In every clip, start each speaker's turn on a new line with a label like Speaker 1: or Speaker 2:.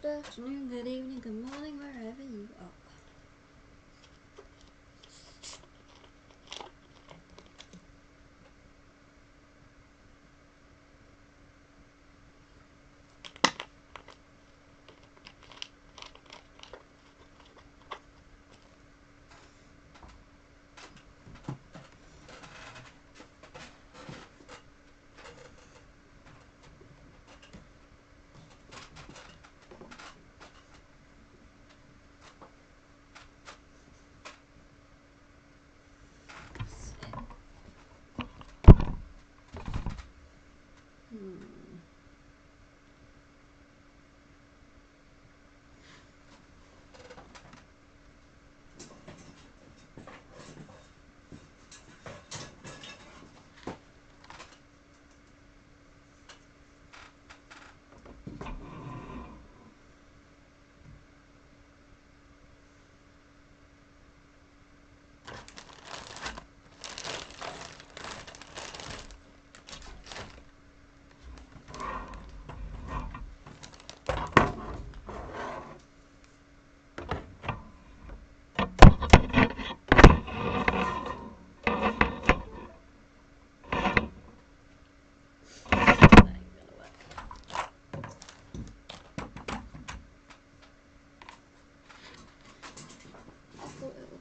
Speaker 1: good afternoon, good evening, good morning, wherever you are.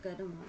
Speaker 1: Good and work.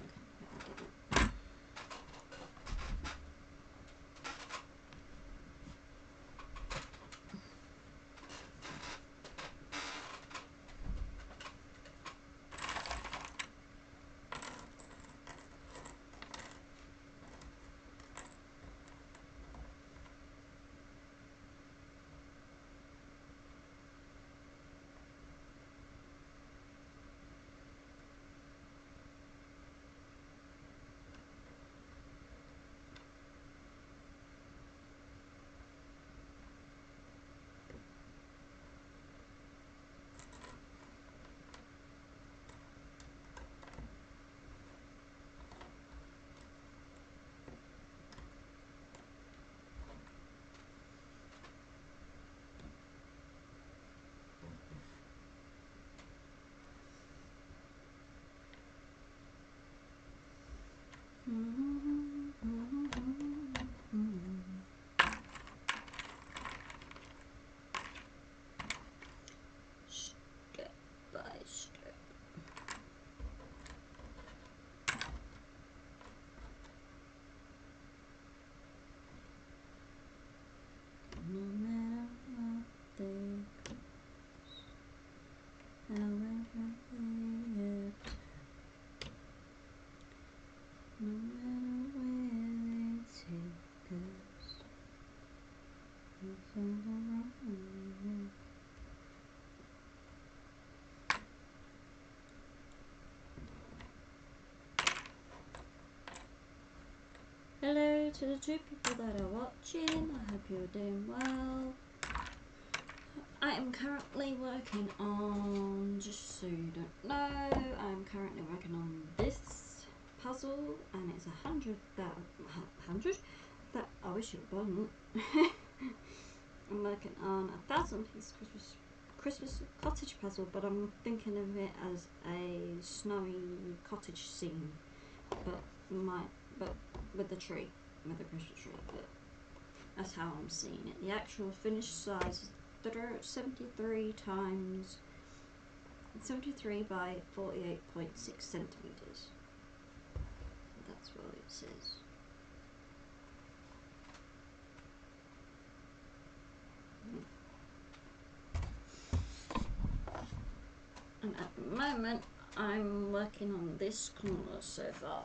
Speaker 1: Step by step. No matter what they cost, however they get, no matter where they take us, we'll find a wrong. Hello to the 2 people that are watching. I hope you're doing well. I am currently working on, just so you don't know, I'm currently working on this puzzle, and it's 100 that I wish it wasn't. I'm working on 1,000-piece Christmas cottage puzzle, but I'm thinking of it as a snowy cottage scene, but with the tree, with the Christmas tree. But that's how I'm seeing it. The actual finished size is 73 by 48.6 centimeters. That's what it says. And at the moment, I'm working on this corner so far.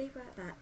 Speaker 1: be right back.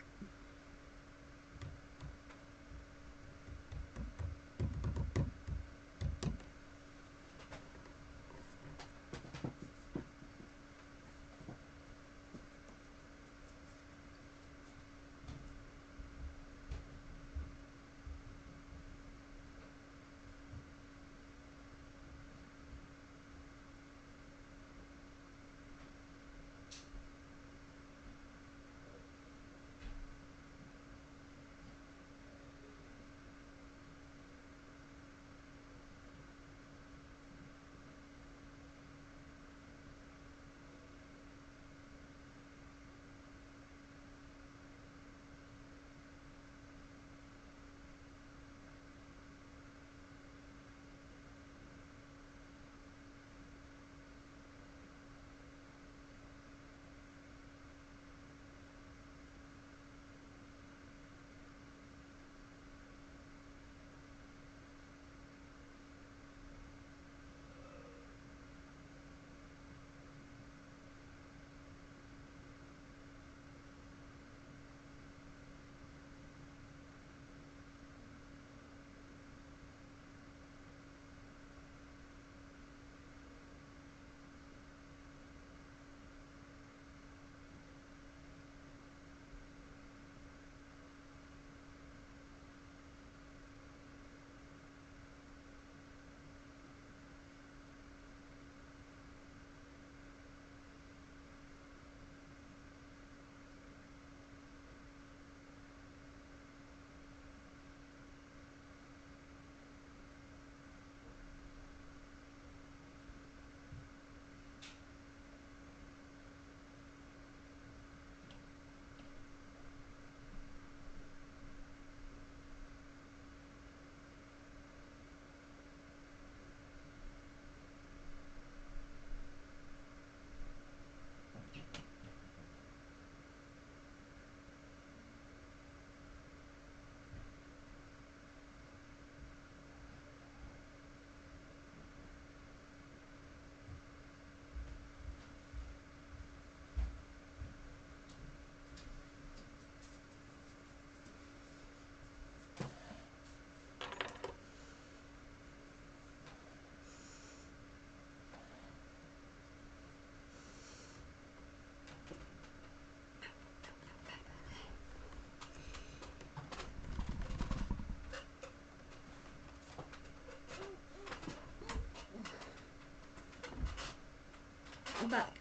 Speaker 1: I'm back.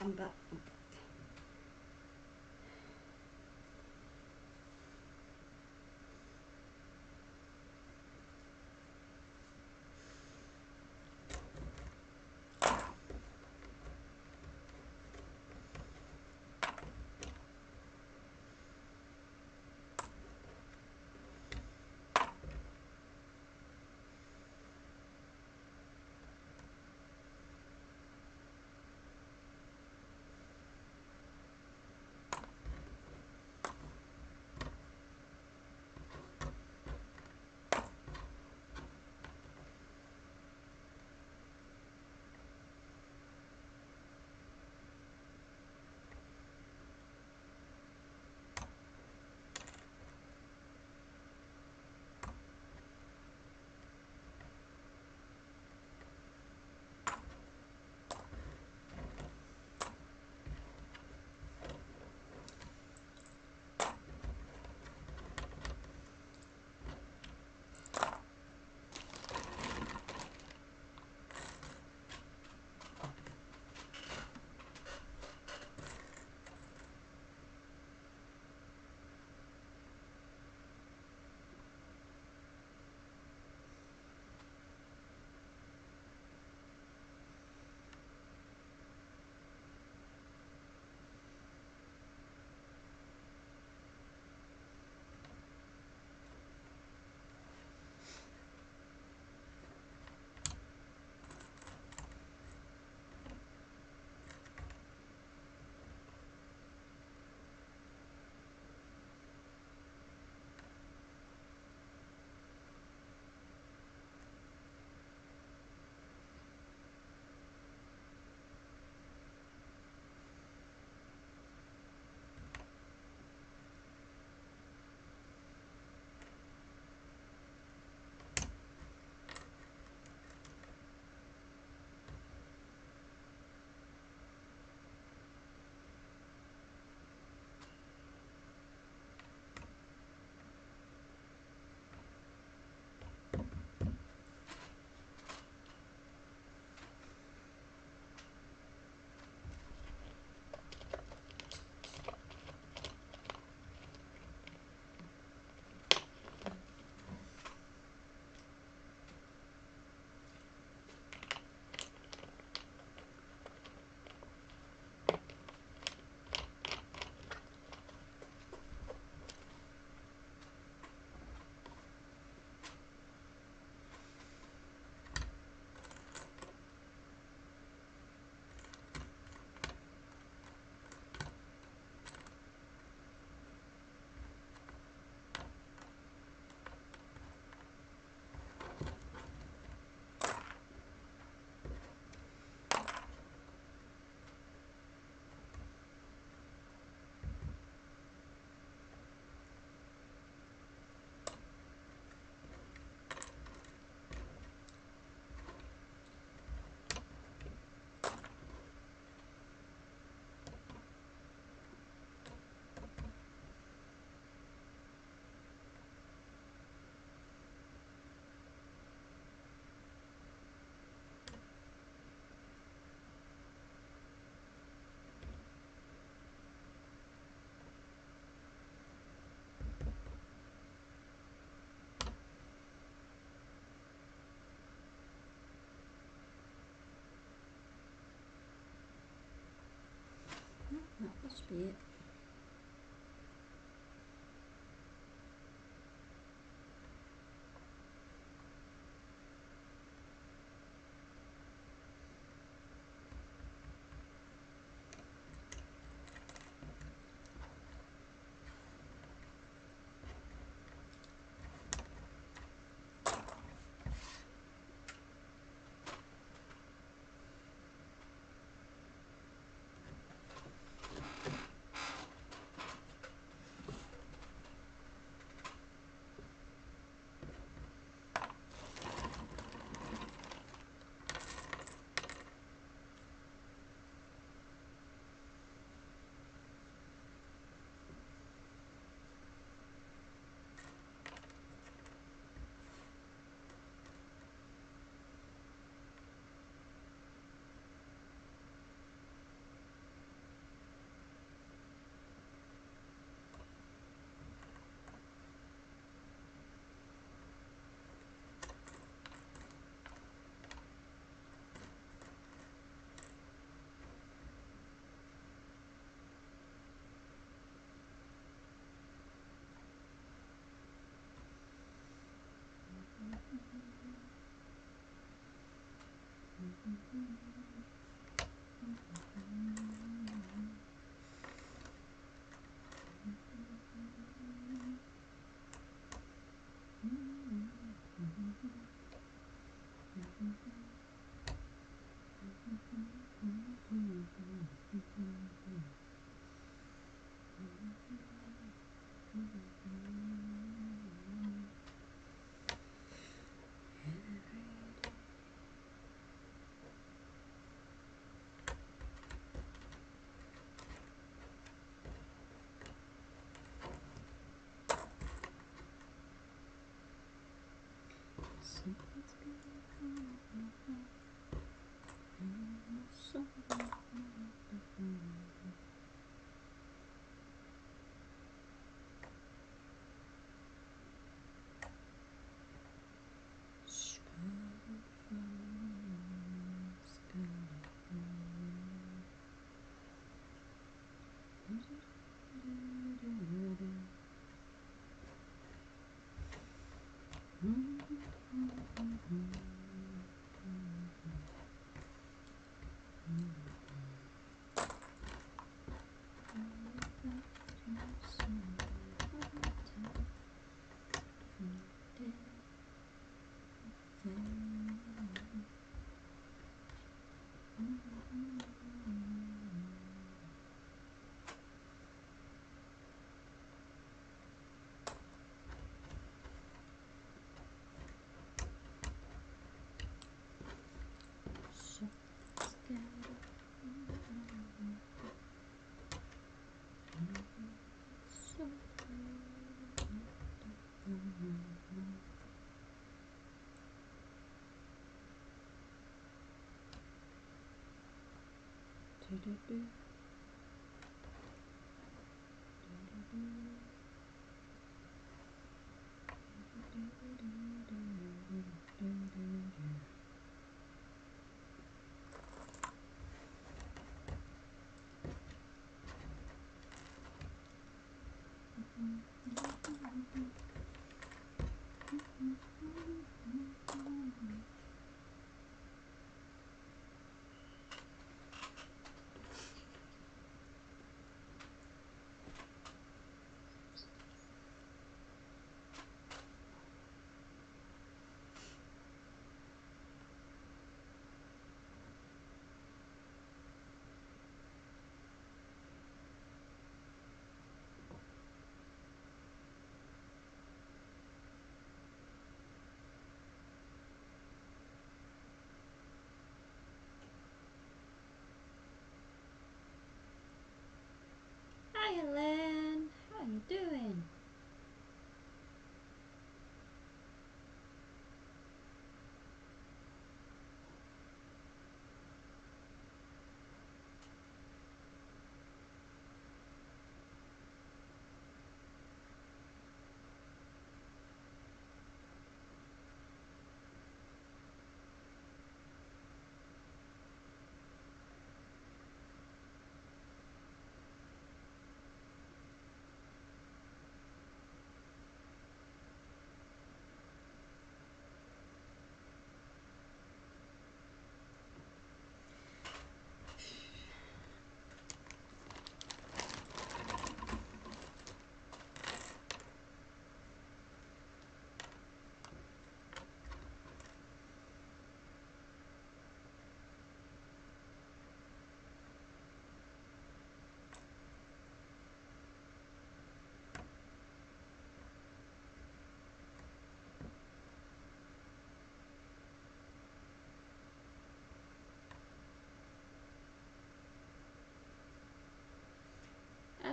Speaker 1: I'm back. Yeah.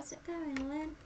Speaker 1: How's it going, Lynn?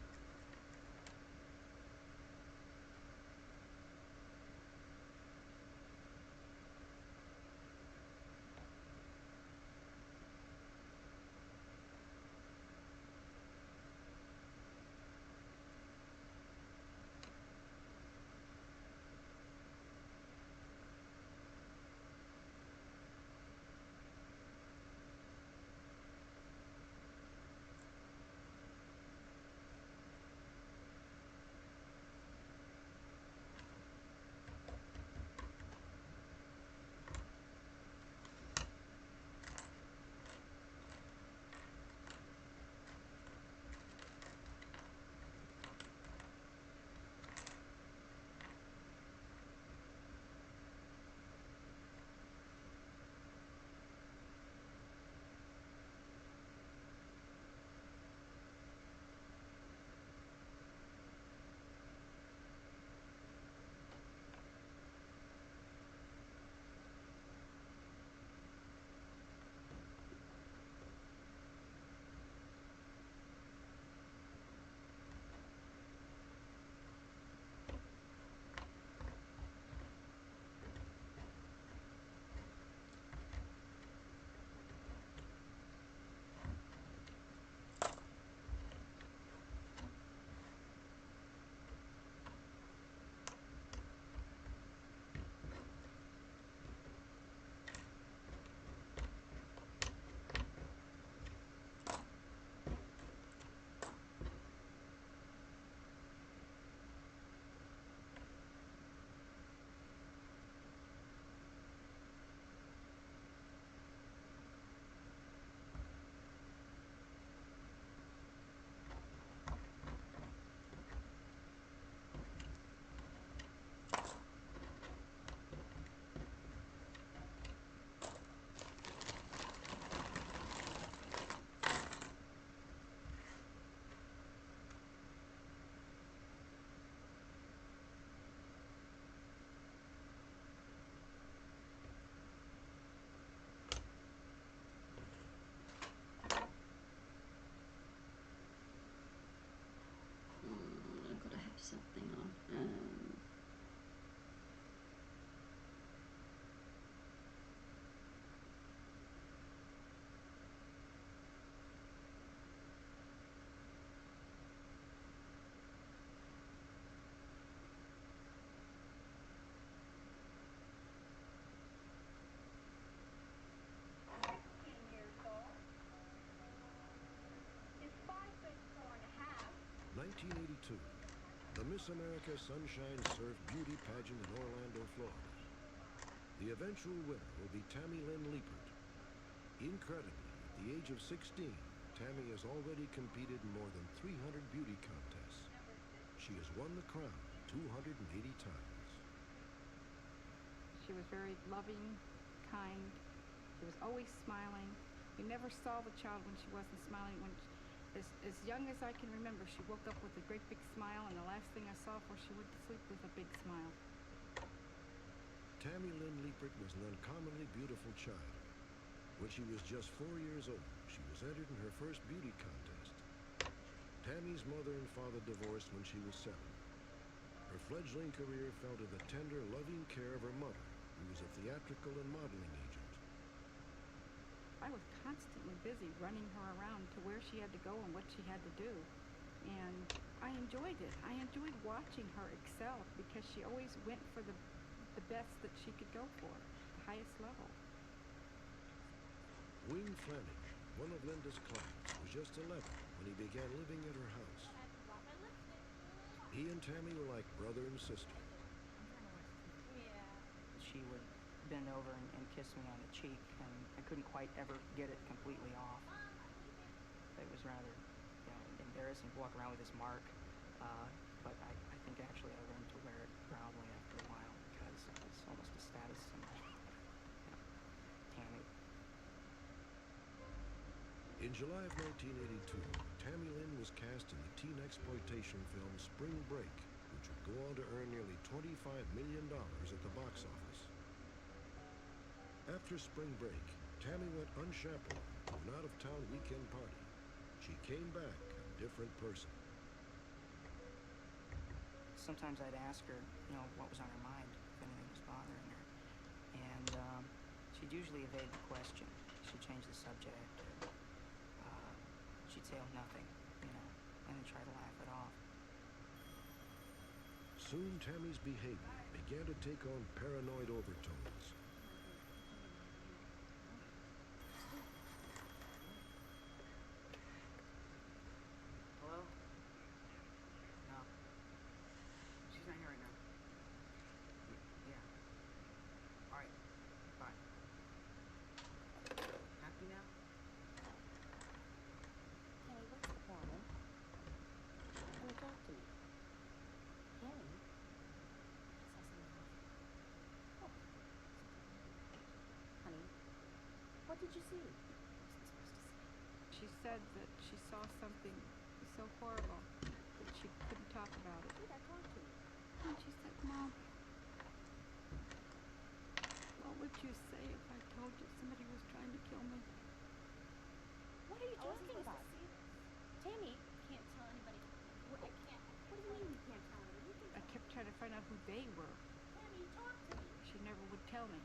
Speaker 1: I've got to have something on.
Speaker 2: It's 5'4½".
Speaker 3: 1982, the Miss America Sunshine Surf Beauty Pageant in Orlando, Florida. The eventual winner will be Tammy Lynn Liepert. Incredibly, at the age of 16, Tammy has already competed in more than 300 beauty contests. She has won the crown 280 times.
Speaker 2: She was very loving, kind. She was always smiling. You never saw the child when she wasn't smiling. As young as I can remember, she woke up with a great big smile, and the last thing I saw before she went to sleep was a big smile.
Speaker 3: Tammy Lynn Liepert was an uncommonly beautiful child. When she was just 4 years old, she was entered in her first beauty contest. Tammy's mother and father divorced when she was 7. Her fledgling career fell to the tender, loving care of her mother, who was a theatrical and modeling agent.
Speaker 2: I was constantly busy running her around to where she had to go and what she had to do. And I enjoyed it. I enjoyed watching her excel because she always went for the best that she could go for, the highest level.
Speaker 3: Wing Flanagan, one of Linda's clients, was just 11 when he began living at her house. He and Tammy were like brother and sister.
Speaker 4: She would bend over and kiss me on the cheek, and I couldn't quite ever get it completely off. It was rather, embarrassing to walk around with this mark, but I think actually I learned to wear it proudly after a while because it was almost a status symbol. Tammy.
Speaker 3: In July of 1982, Tammy Lynn was cast in the teen exploitation film Spring Break, which would go on to earn nearly $25 million at the box office. After Spring Break, Tammy went unchaperoned to an out-of-town weekend party. She came back and different person.
Speaker 4: Sometimes I'd ask her, what was on her mind, if anything was bothering her. And she'd usually evade the question. She'd change the subject, or she'd say, oh, nothing, and then try to laugh it off.
Speaker 3: Soon Tammy's behavior began to take on paranoid overtones.
Speaker 5: Hello? No. She's not here right now. Yeah. Alright. Bye. Happy now?
Speaker 6: Kenny, what's the problem? Come and talk to me. Kenny? I saw something off. Oh. Honey, what did you see? I wasn't supposed to say.
Speaker 2: She said that she saw something so horrible that she couldn't talk about it.
Speaker 6: Did I talk to you?
Speaker 2: And she said, Mom, what would you say if I told you somebody was trying to kill me?
Speaker 6: What are you talking about? Tammy can't tell anybody. I can't. What do you mean you can't tell anybody? You can
Speaker 2: I kept trying to find out who they were.
Speaker 6: Tammy, talk to me.
Speaker 2: She never would tell me.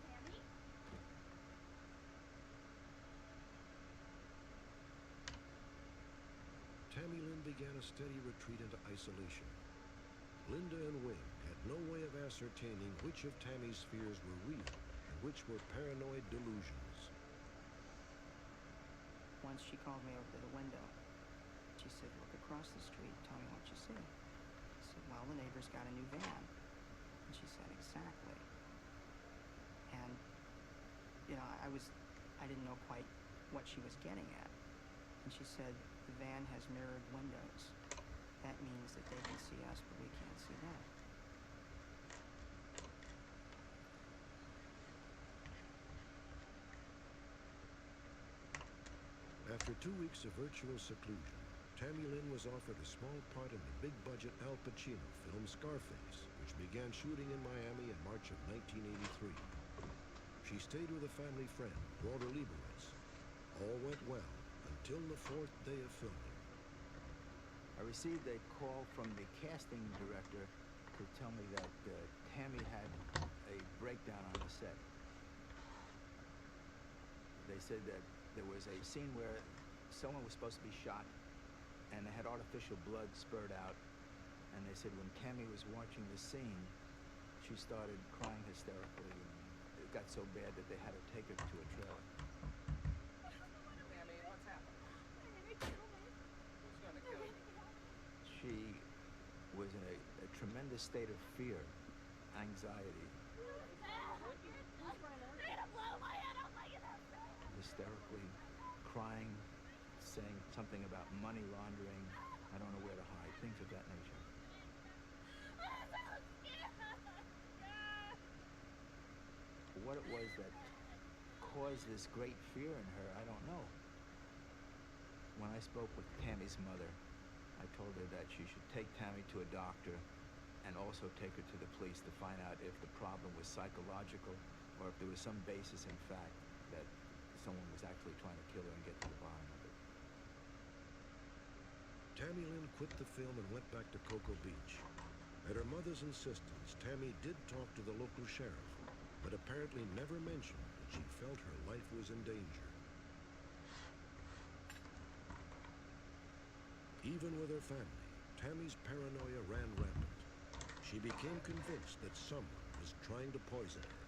Speaker 6: Tammy?
Speaker 3: Tammy Lynn began a steady retreat into isolation. Linda and Wing had no way of ascertaining which of Tammy's fears were real and which were paranoid delusions.
Speaker 4: Once she called me over to the window. She said, look across the street, tell me what you see. I said, well, the neighbor's got a new van. And she said, exactly. And, I didn't know quite what she was getting at. And she said, the van has mirrored windows. That means that they can see us, but we can't see them.
Speaker 3: After 2 weeks of virtual seclusion, Tammy Lynn was offered a small part in the big-budget Al Pacino film Scarface, which began shooting in Miami in March of 1983. She stayed with a family friend, Walter Leibowitz. All went well until the 4th day of filming.
Speaker 7: I received a call from the casting director to tell me that Tammy had a breakdown on the set. They said that there was a scene where someone was supposed to be shot and they had artificial blood spurred out, and they said when Tammy was watching the scene, she started crying hysterically, and it got so bad that they had to take her to a trailer.
Speaker 5: Tammy, what's happening? They're gonna kill me. Who's gonna kill you?
Speaker 7: She was in a tremendous state of fear, anxiety, hysterically crying, saying something about money laundering, I don't know where to hide, things of that nature. What it was that caused this great fear in her, I don't know. When I spoke with Tammy's mother, I told her that she should take Tammy to a doctor and also take her to the police to find out if the problem was psychological or if there was some basis in fact that someone was actually trying to kill her and get to the bottom of it.
Speaker 3: Tammy Lynn quit the film and went back to Cocoa Beach. At her mother's insistence, Tammy did talk to the local sheriff, but apparently never mentioned that she felt her life was in danger. Even with her family, Tammy's paranoia ran rampant. She became convinced that someone was trying to poison her.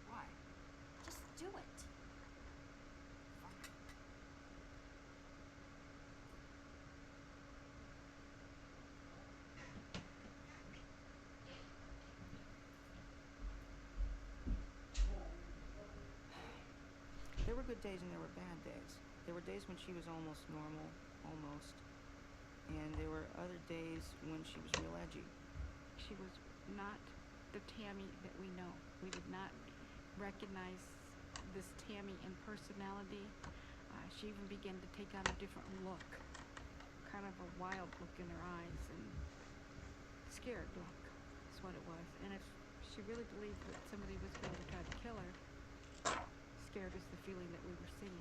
Speaker 6: Why? Just do it.
Speaker 4: There were good days and there were bad days. There were days when she was almost normal, and there were other days when she was real edgy.
Speaker 2: She was not the Tammy that we know. We did not recognize this Tammy in personality. She even began to take on a different look, kind of a wild look in her eyes, and scared look is what it was. And if she really believed that somebody was going to try to kill her, scared as the feeling that we were seeing.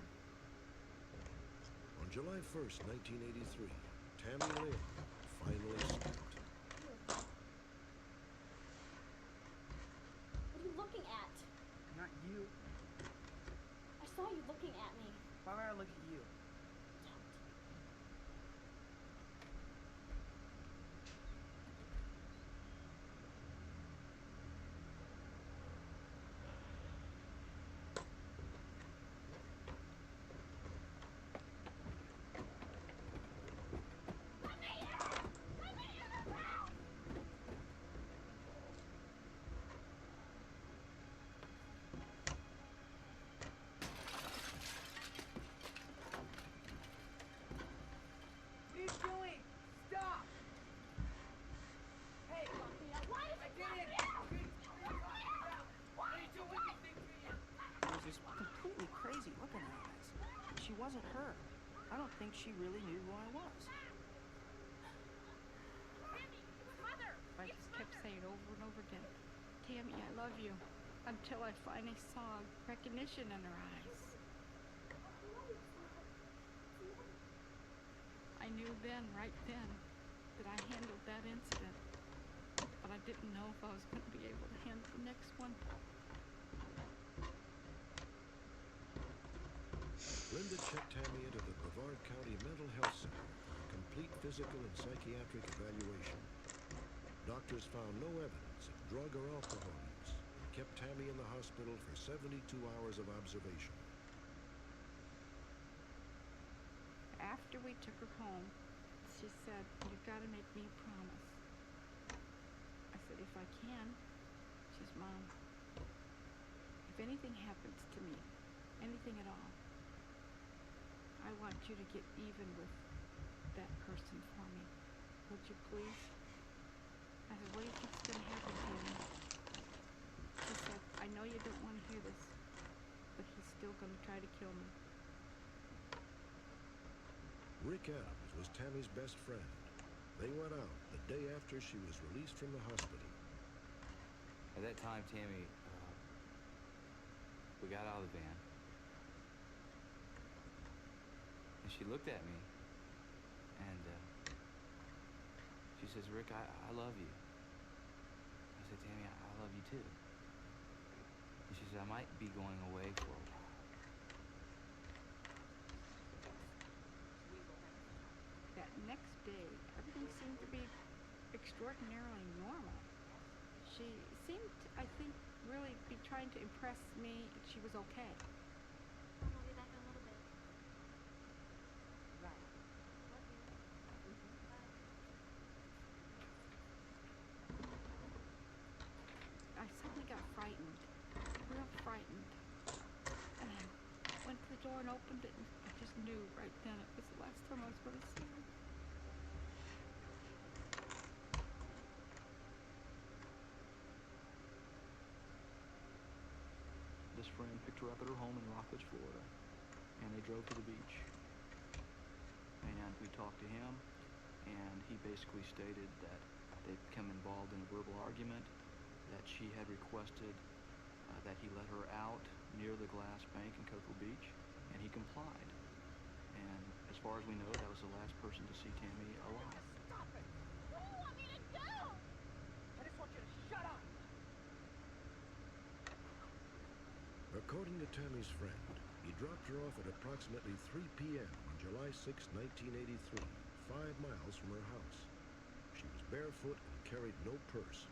Speaker 3: On July 1st, 1983, Tammy Lynn finally snapped.
Speaker 6: What are you looking at?
Speaker 4: Not you.
Speaker 6: I saw you looking at me.
Speaker 4: Why would I look at you?
Speaker 6: Don't.
Speaker 4: What are you doing? Stop! Hey,
Speaker 6: Why
Speaker 4: I did it! What are you doing? There was this completely crazy look in her eyes. She wasn't her. I don't think she really knew who I was.
Speaker 2: I just kept saying over and over again, Tammy, I love you, until I finally saw recognition in her eyes. I knew then, right then, that I handled that incident, but I didn't know if I was going to be able to handle the next one.
Speaker 3: Linda checked Tammy into the Brevard County Mental Health Center for a complete physical and psychiatric evaluation. Doctors found no evidence of drug or alcohol use and kept Tammy in the hospital for 72 hours of observation.
Speaker 2: After we took her home, she said, "You've got to make me a promise." I said, "If I can." She says, "Mom, if anything happens to me, anything at all, I want you to get even with that person for me. Would you please?" I said, "What do you think's going to happen, Tammy?" She said, "I know you don't want to hear this, but he's still going to try to kill me."
Speaker 3: Rick Adams was Tammy's best friend. They went out the day after she was released from the hospital.
Speaker 7: At that time, Tammy, we got out of the van, and she looked at me, and she says, "Rick, I love you." I said, "Tammy, I love you too." And she said, "I might be going away for a while."
Speaker 2: That next day, everything seemed to be extraordinarily normal. She seemed, I think, really be trying to impress me that she was okay.
Speaker 6: I'll be back in a little bit.
Speaker 4: Right.
Speaker 6: Love you. Bye.
Speaker 2: I suddenly got frightened, real frightened. And I went to the door and opened it, and I just knew right then it was the last time I was going to see her.
Speaker 8: This friend picked her up at her home in Rockledge, Florida, and they drove to the beach. And we talked to him, and he basically stated that they'd become involved in a verbal argument, that she had requested that he let her out near the glass bank in Cocoa Beach, and he complied. And as far as we know, that was the last person to see Tammy alive.
Speaker 4: Stop it!
Speaker 6: What do you want me to do?
Speaker 4: I just want you to shut up!
Speaker 3: According to Tammy's friend, he dropped her off at approximately 3 p.m. on July 6, 1983, 5 miles from her house. She was barefoot and carried no purse.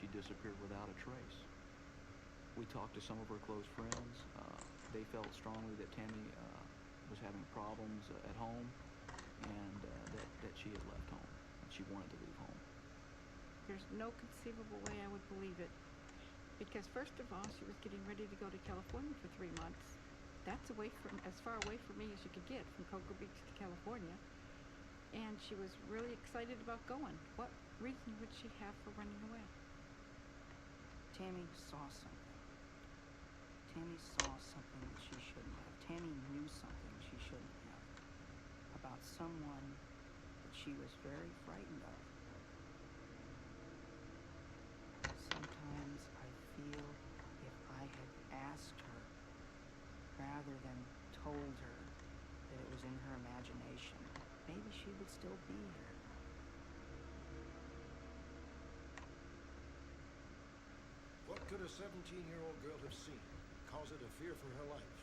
Speaker 8: She disappeared without a trace. We talked to some of her close friends. They felt strongly that Tammy was having problems at home, and that she had left home, and she wanted to leave home.
Speaker 2: There's no conceivable way I would believe it. Because first of all, she was getting ready to go to California for 3 months. That's as far away from me as you could get, from Cocoa Beach to California. And she was really excited about going. What reason would she have for running away?
Speaker 4: Tammy saw something. Tammy saw something that she shouldn't have. Tammy knew something she shouldn't have about someone that she was very frightened of. Sometimes told her that it was in her imagination, maybe she would still be here.
Speaker 3: What could a 17-year-old girl have seen cause her to fear for her life?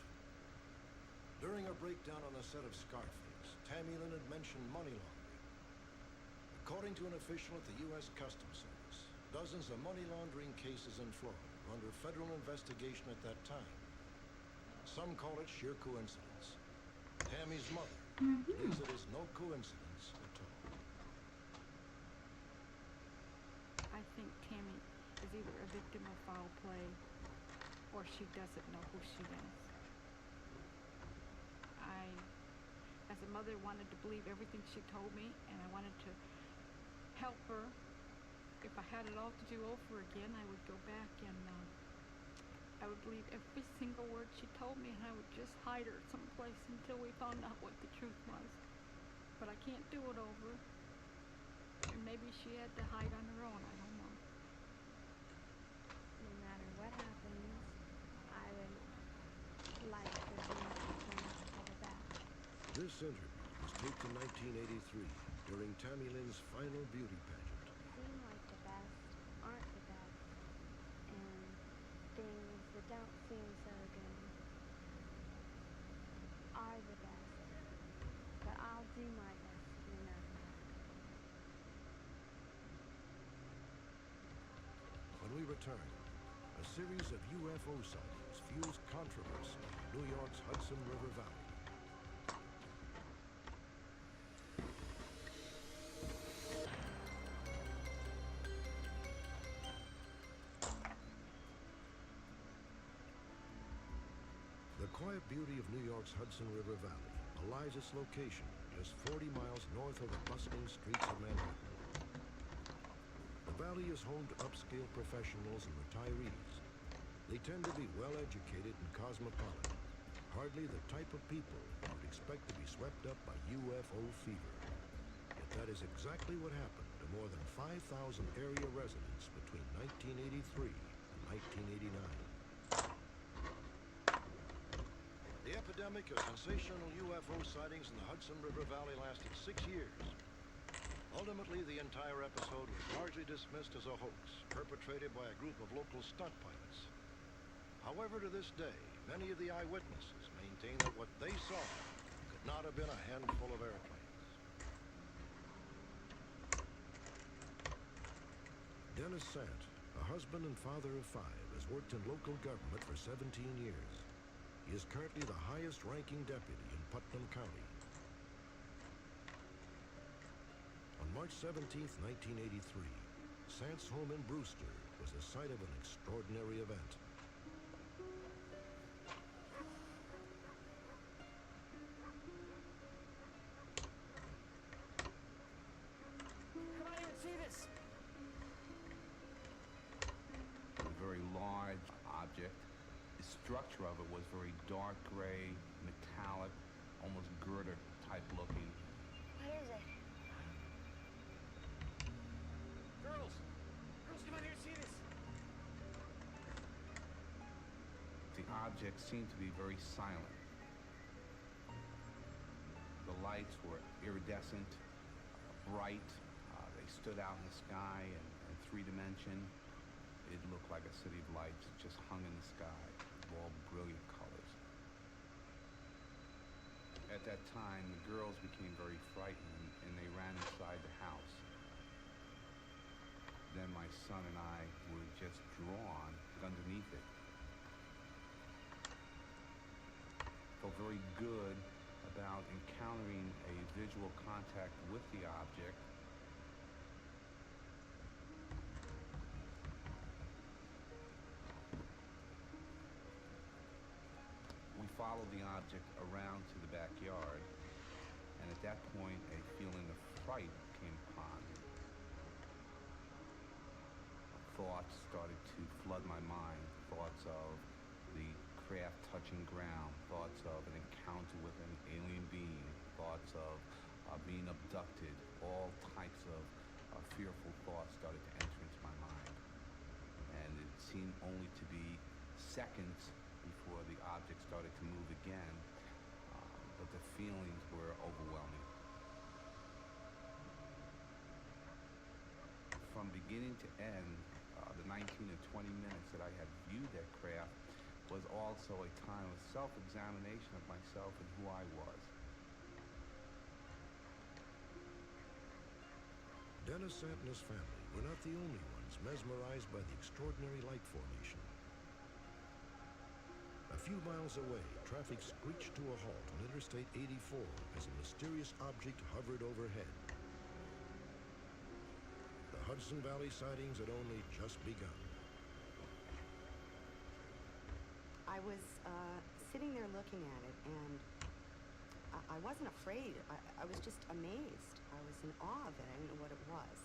Speaker 3: During a breakdown on the set of Scarface, Tammy Lynn had mentioned money laundering. According to an official at the U.S. Customs Service, dozens of money laundering cases in Florida were under federal investigation at that time. Some call it sheer coincidence. Tammy's mother believes it is no coincidence at all.
Speaker 2: I think Tammy is either a victim of foul play or she doesn't know who she is. I, as a mother, wanted to believe everything she told me, and I wanted to help her. If I had it all to do over again, I would go back and I would believe every single word she told me, and I would just hide her someplace until we found out what the truth was. But I can't do it over. And maybe she had to hide on her own, I don't know.
Speaker 6: No matter what happens, I would like for you to have it back.
Speaker 3: This interview was taped in 1983 during Tammy Lynn's final beauty pageant.
Speaker 6: Seem like the best aren't the best, and things that don't seem so good are the best. But I'll do my best no matter what.
Speaker 3: When we return, a series of UFO sightings fuels controversy in New York's Hudson River Valley. The quiet beauty of New York's Hudson River Valley belies its location just 40 miles north of the bustling streets of Manhattan. The valley is home to upscale professionals and retirees. They tend to be well-educated and cosmopolitan, hardly the type of people you would expect to be swept up by UFO fever. Yet that is exactly what happened to more than 5,000 area residents between 1983 and 1989. The epidemic of sensational UFO sightings in the Hudson River Valley lasted 6 years. Ultimately, the entire episode was largely dismissed as a hoax perpetrated by a group of local stunt pilots. However, to this day, many of the eyewitnesses maintain that what they saw could not have been a handful of airplanes. Dennis Sant, a husband and father of 5, has worked in local government for 17 years. He is currently the highest-ranking deputy in Putnam County. On March 17, 1983, Sant's home in Brewster was the site of an extraordinary event.
Speaker 7: Come on and see this! A very large object. The structure of it was very dark gray, metallic, almost girder type looking.
Speaker 6: What is it?
Speaker 5: Girls, come on here and see this.
Speaker 7: The object seemed to be very silent. The lights were iridescent, bright. They stood out in the sky in 3 dimension. It looked like a city of lights just hung in the sky, all brilliant colors. At that time, the girls became very frightened and they ran inside the house. Then my son and I were just drawn underneath it. Felt very good about encountering a visual contact with the object. We followed the object around to the backyard, and at that point, a feeling of fright came upon me. Thoughts started to flood my mind, thoughts of the craft touching ground, thoughts of an encounter with an alien being, thoughts of being abducted. All types of fearful thoughts started to enter into my mind. And it seemed only to be seconds before the object started to move again.
Speaker 9: feelings were overwhelming. From beginning to end, the 19 or 20 minutes that I had viewed that craft was also a time of self-examination of myself and who I was.
Speaker 3: Dennis Sant and his family were not the only ones mesmerized by the extraordinary light formation. A few miles away, traffic screeched to a halt on Interstate 84 as a mysterious object hovered overhead. The Hudson Valley sightings had only just begun.
Speaker 10: I was sitting there looking at it, and I wasn't afraid. I was just amazed. I was in awe of it. I didn't know what it was.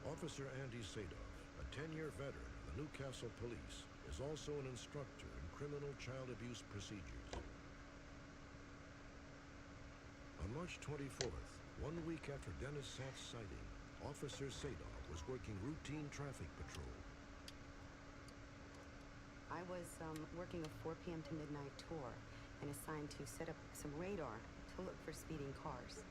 Speaker 3: Officer Andy Sadoff, a 10-year veteran of the Newcastle Police, is also an instructor in criminal child abuse procedures. On March 24th, 1 week after Dennis Sant's sighting, Officer Sadoff was working routine traffic patrol.
Speaker 10: I was working a 4 p.m. to midnight tour and assigned to set up some radar to look for speeding cars.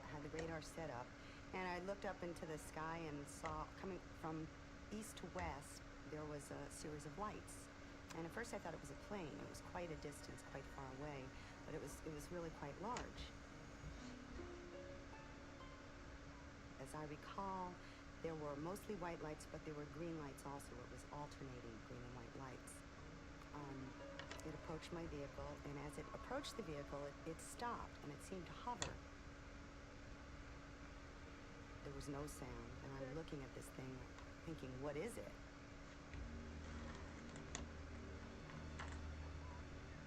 Speaker 10: I had the radar set up, and I looked up into the sky and saw, coming from east to west, there was a series of lights. And at first I thought it was a plane. It was quite a distance, quite far away, but it was really quite large. As I recall, there were mostly white lights, but there were green lights also. It was alternating green and white lights. It approached my vehicle, and as it approached the vehicle, it stopped, and it seemed to hover. There was no sound, and I'm looking at this thing, thinking, what is it?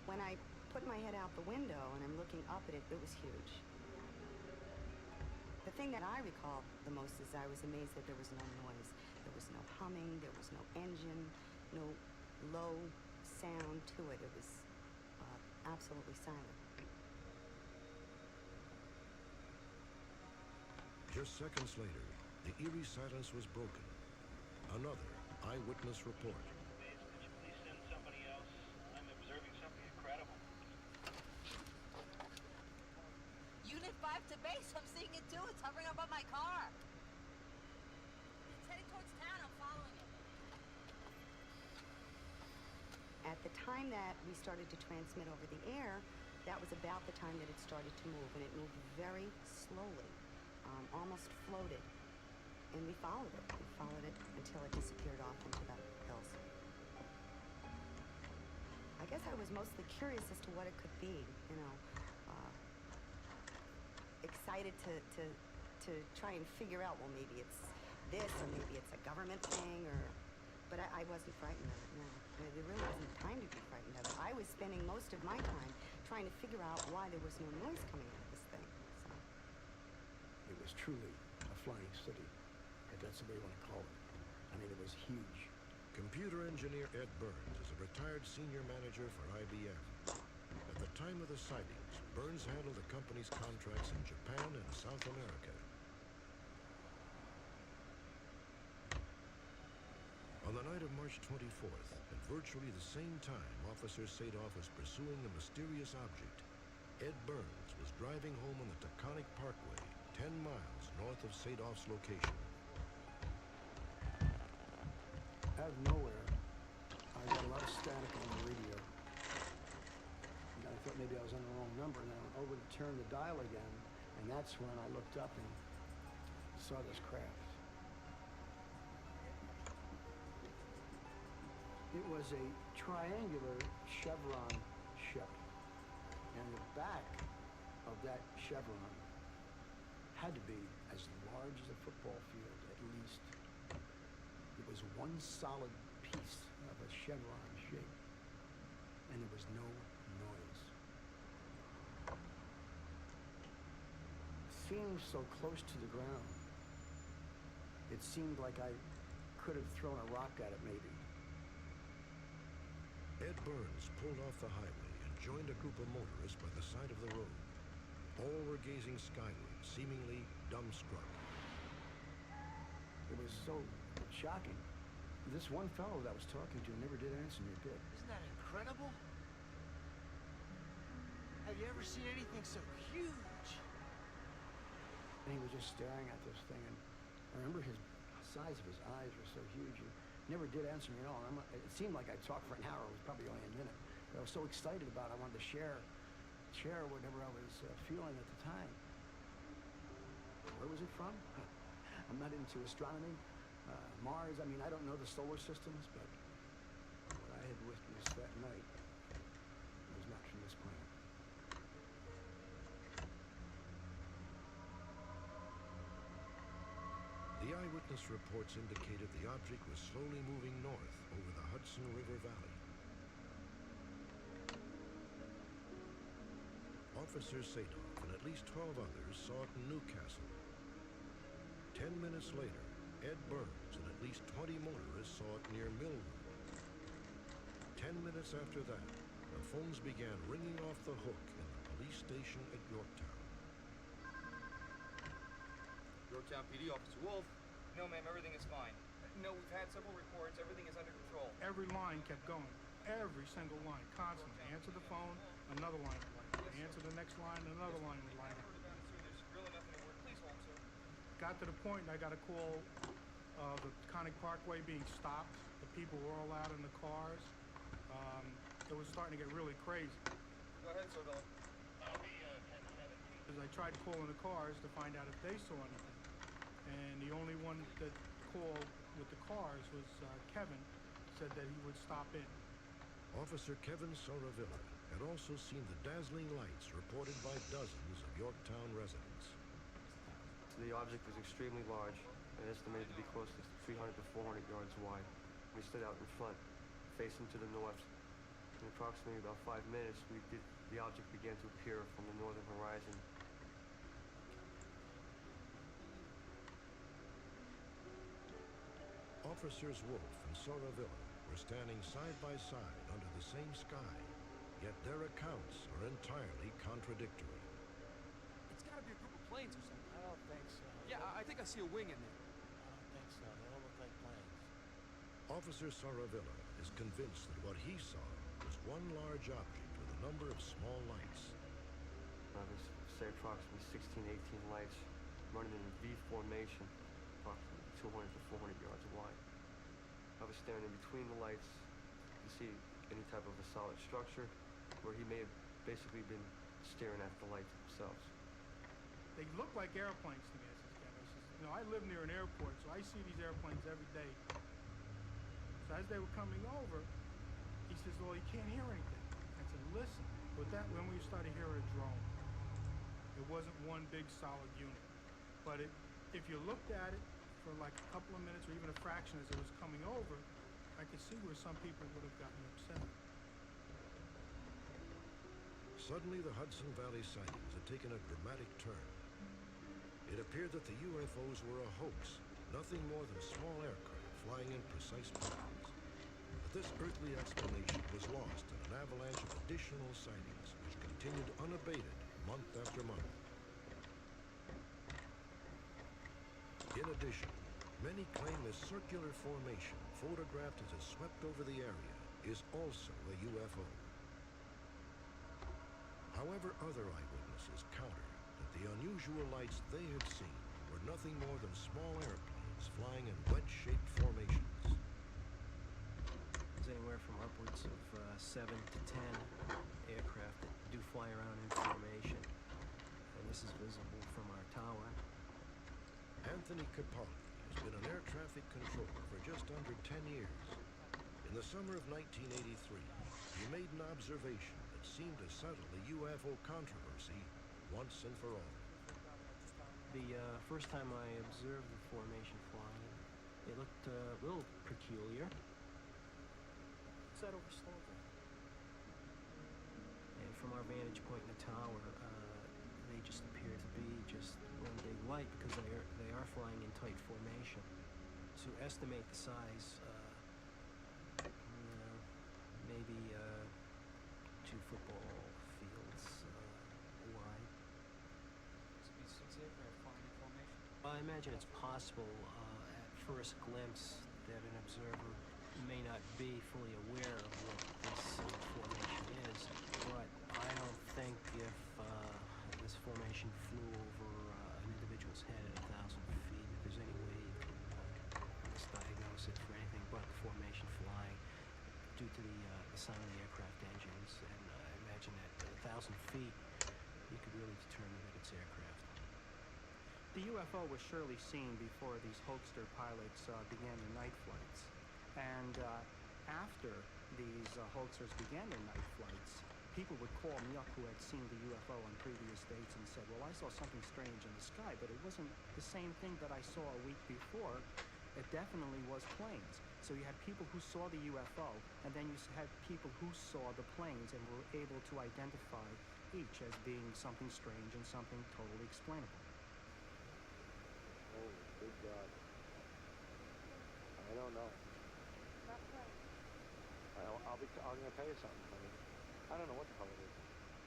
Speaker 10: When I put my head out the window and I'm looking up at it, it was huge. The thing that I recall the most is I was amazed that there was no noise. There was no humming, there was no engine, no low sound to it. It was absolutely silent.
Speaker 3: Just seconds later, the eerie silence was broken. Another eyewitness report.
Speaker 5: Could you please send somebody else? I'm observing something incredible.
Speaker 6: Unit 5 to base. I'm seeing it too. It's hovering above my car. It's heading towards town. I'm following it.
Speaker 10: At the time that we started to transmit over the air, that was about the time that it started to move, and it moved very slowly, almost floated. And we followed it. We followed it until it disappeared off into the hills. I guess I was mostly curious as to what it could be, excited to try and figure out, well, maybe it's this, or maybe it's a government thing, but I wasn't frightened of it, no. There really wasn't time to be frightened of it. I was spending most of my time trying to figure out why there was no noise coming out of this thing, so.
Speaker 11: It was truly a flying city, if that's the way you want to call it. I mean, it was huge.
Speaker 3: Computer engineer Ed Burns is a retired senior manager for IBM. At the time of the sightings, Burns handled the company's contracts in Japan and South America. On the night of March 24th, at virtually the same time Officer Sadoff was pursuing the mysterious object, Ed Burns was driving home on the Taconic Parkway, 10 miles north of Sadoff's location.
Speaker 11: Out of nowhere, I got a lot of static on the radio. And I thought maybe I was on the wrong number, and I went over to turn the dial again, and that's when I looked up and saw this craft. It was a triangular chevron ship, and the back of that chevron had to be as large as a football field, at least. It was one solid piece of a chevron shape, and there was no noise. Seeing so close to the ground, it seemed like I could have thrown a rock at it, maybe.
Speaker 3: Ed Burns pulled off the highway and joined a group of motorists by the side of the road. All were gazing skyward, seemingly dumbstruck.
Speaker 11: It was so shocking. This one fellow that I was talking to never did answer me a bit.
Speaker 7: Isn't that incredible?
Speaker 12: you ever seen anything so huge?
Speaker 11: And he was just staring at this thing, and I remember the size of his eyes were so huge. He never did answer me at all. It seemed like I talked for an hour. It was probably only a minute. But I was so excited about it. I wanted to share whatever I was feeling at the time. Where was it from? I'm not into astronomy. Mars, I mean, I don't know the solar systems, but what I had witnessed that night was not from this planet.
Speaker 3: The eyewitness reports indicated the object was slowly moving north over the Hudson River Valley. Officer Sadoff and at least 12 others saw it in Newcastle. 10 minutes later, Ed Burns and at least 20 motorists saw it near Millwood. 10 minutes after that, the phones began ringing off the hook in the police station at Yorktown.
Speaker 13: Yorktown PD, Officer Wolf. No, ma'am, everything is fine. No, we've had several reports. Everything is under control.
Speaker 14: Every line kept going. Every single line, constantly. Answer the phone, another line would light up. Answer the next line, another line would light up.
Speaker 13: There's really nothing to worry. Please hold, sir.
Speaker 14: Got to the point, and I got a call of the Connick Parkway being stopped. The people were all out in the cars. It was starting to get really crazy.
Speaker 13: Go ahead, sir, Bill.
Speaker 5: I'll be 10-17.
Speaker 14: As I tried calling the cars to find out if they saw anything. And the only one that called with the cars was Kevin, said that he would stop in.
Speaker 3: Officer Kevin Soravilla had also seen the dazzling lights reported by dozens of Yorktown residents.
Speaker 15: The object was extremely large and estimated to be close to 300 to 400 yards wide. We stood out in front, facing to the north. In approximately about 5 minutes, the object began to appear from the northern horizon.
Speaker 3: Officers Wolf and Soravilla were standing side by side under the same sky, yet their accounts are entirely contradictory.
Speaker 13: It's gotta be a group of planes or something.
Speaker 12: I don't think so.
Speaker 13: Yeah, I think I see a wing in there.
Speaker 12: I don't think so. They don't look like planes.
Speaker 3: Officer Soravilla is convinced that what he saw was one large object with a number of small lights.
Speaker 15: There's, say, approximately 16, 18 lights running in a V formation, approximately 200 to 400 yards wide. I was staring in between the lights to see any type of a solid structure, where he may have basically been staring at the lights themselves.
Speaker 14: They look like airplanes to me, I says, Kevin. I says, you know, I live near an airport, so I see these airplanes every day. So as they were coming over, he says, well, you can't hear anything. I said, listen. But that, when we started hearing a drone, it wasn't one big solid unit. But if you looked at it for like a couple of minutes or even a fraction as it was coming over, I could see where some people would have gotten upset.
Speaker 3: Suddenly, the Hudson Valley sightings had taken a dramatic turn. It appeared that the UFOs were a hoax, nothing more than small aircraft flying in precise patterns. But this earthly explanation was lost in an avalanche of additional sightings, which continued unabated month after month. In addition, many claim this circular formation, photographed as it swept over the area, is also a UFO. However, other eyewitnesses counter that the unusual lights they had seen were nothing more than small airplanes flying in wedge-shaped formations.
Speaker 16: There's anywhere from upwards of 7 to 10 aircraft that do fly around in formation. And this is visible from our tower.
Speaker 3: Anthony Capaldi has been an air traffic controller for just under 10 years. In the summer of 1983, he made an observation that seemed to settle the UFO controversy once and for all.
Speaker 16: The first time I observed the formation flying, it looked a little peculiar.
Speaker 12: What's that over Slogan?
Speaker 16: And from our vantage point in the tower, they just appear to be just one big light because they are flying in tight formation. To estimate the size, maybe 2 football fields wide. I imagine it's possible at first glimpse that an observer may not be fully aware of what this formation is, but I don't think if feet, you could really determine that it's aircraft.
Speaker 17: The UFO was surely seen before these hoaxer pilots began their night flights. And after these hoaxers began their night flights, people would call me up who had seen the UFO on previous dates and said, well, I saw something strange in the sky, but it wasn't the same thing that I saw a week before. It definitely was planes. So you had people who saw the UFO, and then you had people who saw the planes and were able to identify each as being something strange and something totally explainable.
Speaker 15: Oh, good God. I don't know. I'm going to tell you something, honey. I don't know what the hell it is.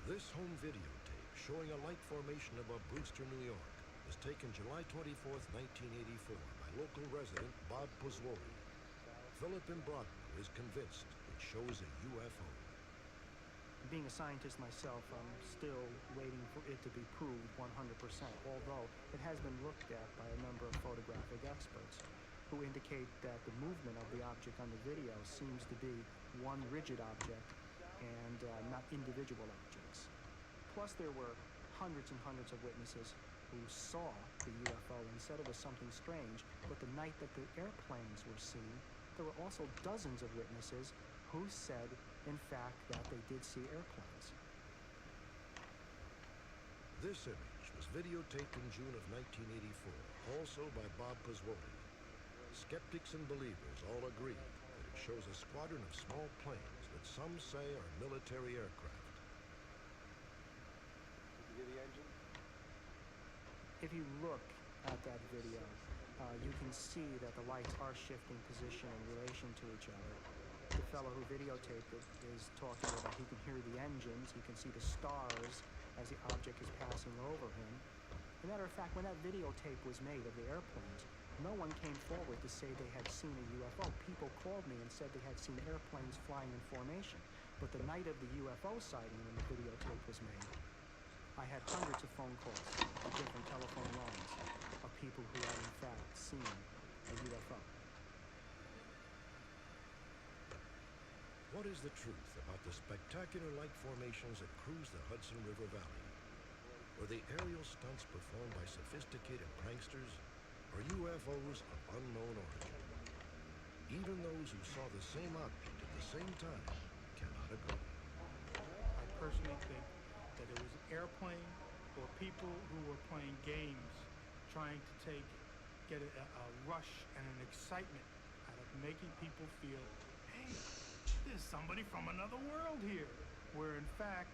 Speaker 3: This home videotape showing a light formation above Brewster, New York, was taken July 24th, 1984 by local resident Bob Piuzzle. Philip in Broadmoor is convinced it shows a UFO.
Speaker 17: Being a scientist myself, I'm still waiting for it to be proved 100%, although it has been looked at by a number of photographic experts who indicate that the movement of the object on the video seems to be one rigid object and not individual objects. Plus, there were hundreds and hundreds of witnesses who saw the UFO and said it was something strange, but the night that the airplanes were seen, there were also dozens of witnesses who said, in fact, that they did see airplanes.
Speaker 3: This image was videotaped in June of 1984, also by Bob Piuzzle. Skeptics and believers all agree that it shows a squadron of small planes that some say are military aircraft.
Speaker 15: Did you hear the engine?
Speaker 17: If you look at that video, you can see that the lights are shifting position in relation to each other. The fellow who videotaped it is talking about he can hear the engines, he can see the stars as the object is passing over him. As a matter of fact, when that videotape was made of the airplanes, no one came forward to say they had seen a UFO. People called me and said they had seen airplanes flying in formation. But the night of the UFO sighting when the videotape was made, I had hundreds of phone calls to different telephone lines of people who had in fact seen a UFO.
Speaker 3: What is the truth about the spectacular light formations that cruise the Hudson River Valley? Were they aerial stunts performed by sophisticated pranksters, or UFOs of unknown origin? Even those who saw the same object at the same time cannot agree.
Speaker 14: I personally think that it was an airplane or people who were playing games trying to get a rush and an excitement out of making people feel, hey, there's somebody from another world here, where in fact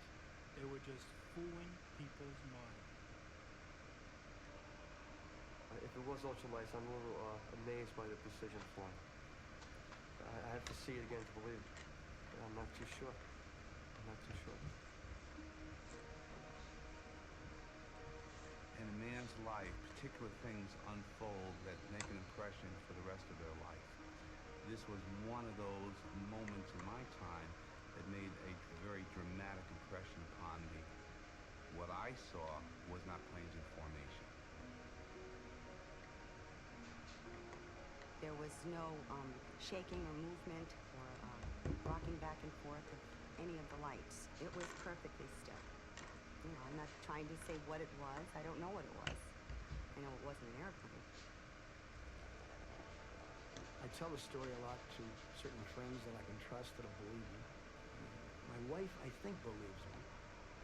Speaker 14: they were just fooling people's minds.
Speaker 15: If it was ultralights, I'm a little amazed by the precision flying. I have to see it again to believe it. I'm not too sure.
Speaker 9: In a man's life, particular things unfold that make an impression for the rest of their life. This was one of those moments in my time that made a very dramatic impression upon me. What I saw was not planes in formation.
Speaker 10: There was no shaking or movement or rocking back and forth of any of the lights. It was perfectly still. You know, I'm not trying to say what it was. I don't know what it was. I know it wasn't an airplane.
Speaker 11: I tell the story a lot to certain friends that I can trust that'll believe me. My wife, I think, believes me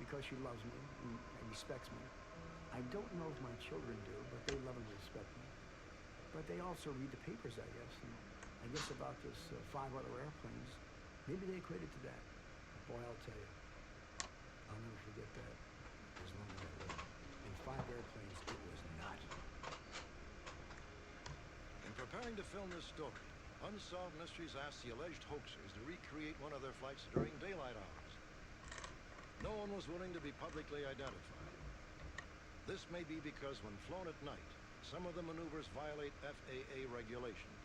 Speaker 11: because she loves me and respects me. I don't know if my children do, but they love and respect me. But they also read the papers, I guess. And I guess about this 5 other airplanes, maybe they equate it to that. Boy, I'll tell you, I'll never forget that as long as I live. In 5 airplanes, it was not.
Speaker 3: In preparing to film this story, Unsolved Mysteries asked the alleged hoaxers to recreate one of their flights during daylight hours. No one was willing to be publicly identified. This may be because when flown at night, some of the maneuvers violate FAA regulations.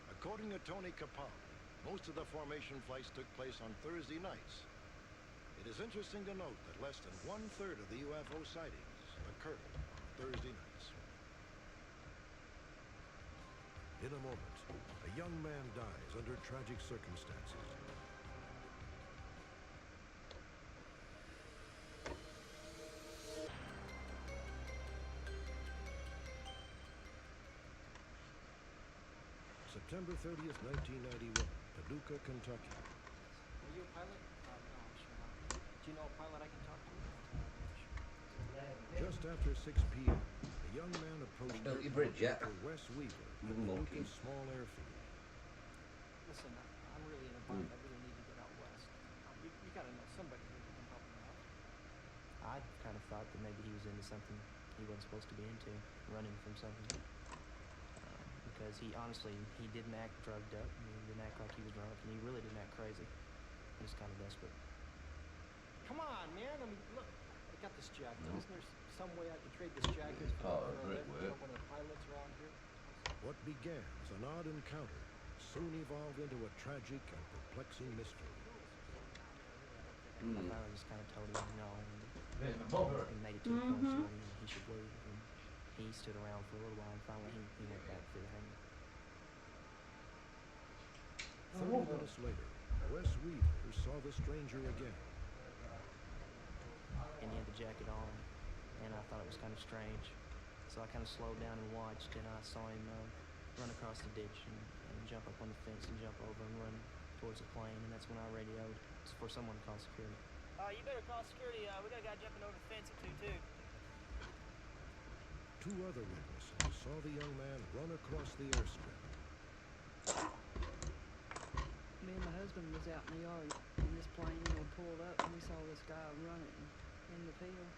Speaker 3: According to Tony Capaldi, most of the formation flights took place on Thursday nights. It is interesting to note that less than 1/3 of the UFO sightings occurred on Thursday nights. In a moment, a young man dies under tragic circumstances. September 30th, 1991, Paducah, Kentucky.
Speaker 16: Are you a pilot? No, I'm sure not. Do you know a pilot I can talk to?
Speaker 3: Just after 6 p.m., a young man approached
Speaker 18: Built your
Speaker 3: airport
Speaker 18: bridge yet?
Speaker 3: director Wes Weaver at
Speaker 18: Monkey.
Speaker 3: Paducah's small airfield.
Speaker 16: Listen, I'm really in a bind. I really need to get out west. You gotta know somebody here who can help me out. I kind of thought that maybe he was into something he wasn't supposed to be into, running from something. Because he honestly, he didn't act drugged up, and he didn't act like he was drunk, and he really didn't act crazy. He was kind of desperate. Come on, man. I mean, look, I got this jacket.
Speaker 18: No.
Speaker 16: Isn't there some way I can trade this jacket for a lift to one of the pilots around here?
Speaker 3: What began as an odd encounter soon evolved into a tragic and perplexing mystery.
Speaker 16: I finally just kind of told him no,
Speaker 18: Bit of a bother.
Speaker 16: and made it to the point where he should leave. And he stood around for a little while, and finally he went back through the hangar.
Speaker 3: 30 minutes later, Wes Weaver saw the stranger again.
Speaker 16: And he had the jacket on, and I thought it was kind of strange. So I kind of slowed down and watched, and I saw him run across the ditch and jump up on the fence and jump over and run towards the plane, and that's when I radioed for someone to call security.
Speaker 19: You better call security. We got a guy jumping over the fence at 2-2.
Speaker 3: Two other witnesses saw the young man run across the airstrip.
Speaker 2: Me and my husband was out in the yard, and this plane, pulled up, and we saw this guy running in the field.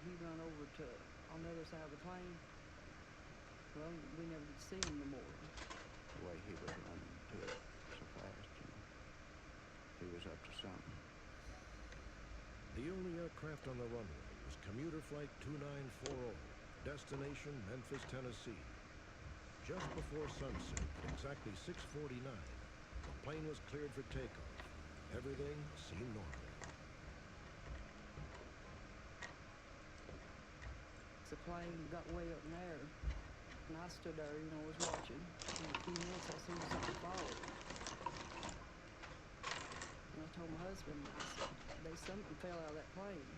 Speaker 2: He run over to on the other side of the plane. Well, we never did see him no more.
Speaker 7: The way he was running to it so fast, he was up to something.
Speaker 3: The only aircraft on the runway was commuter flight 2940, destination Memphis, Tennessee. Just before sunset, at exactly 6:49, the plane was cleared for takeoff. Everything seemed normal.
Speaker 2: The plane got way up in the air, and I stood there, was watching. In a few minutes, I seen something fall. And I told my husband, I said, something fell out of that plane.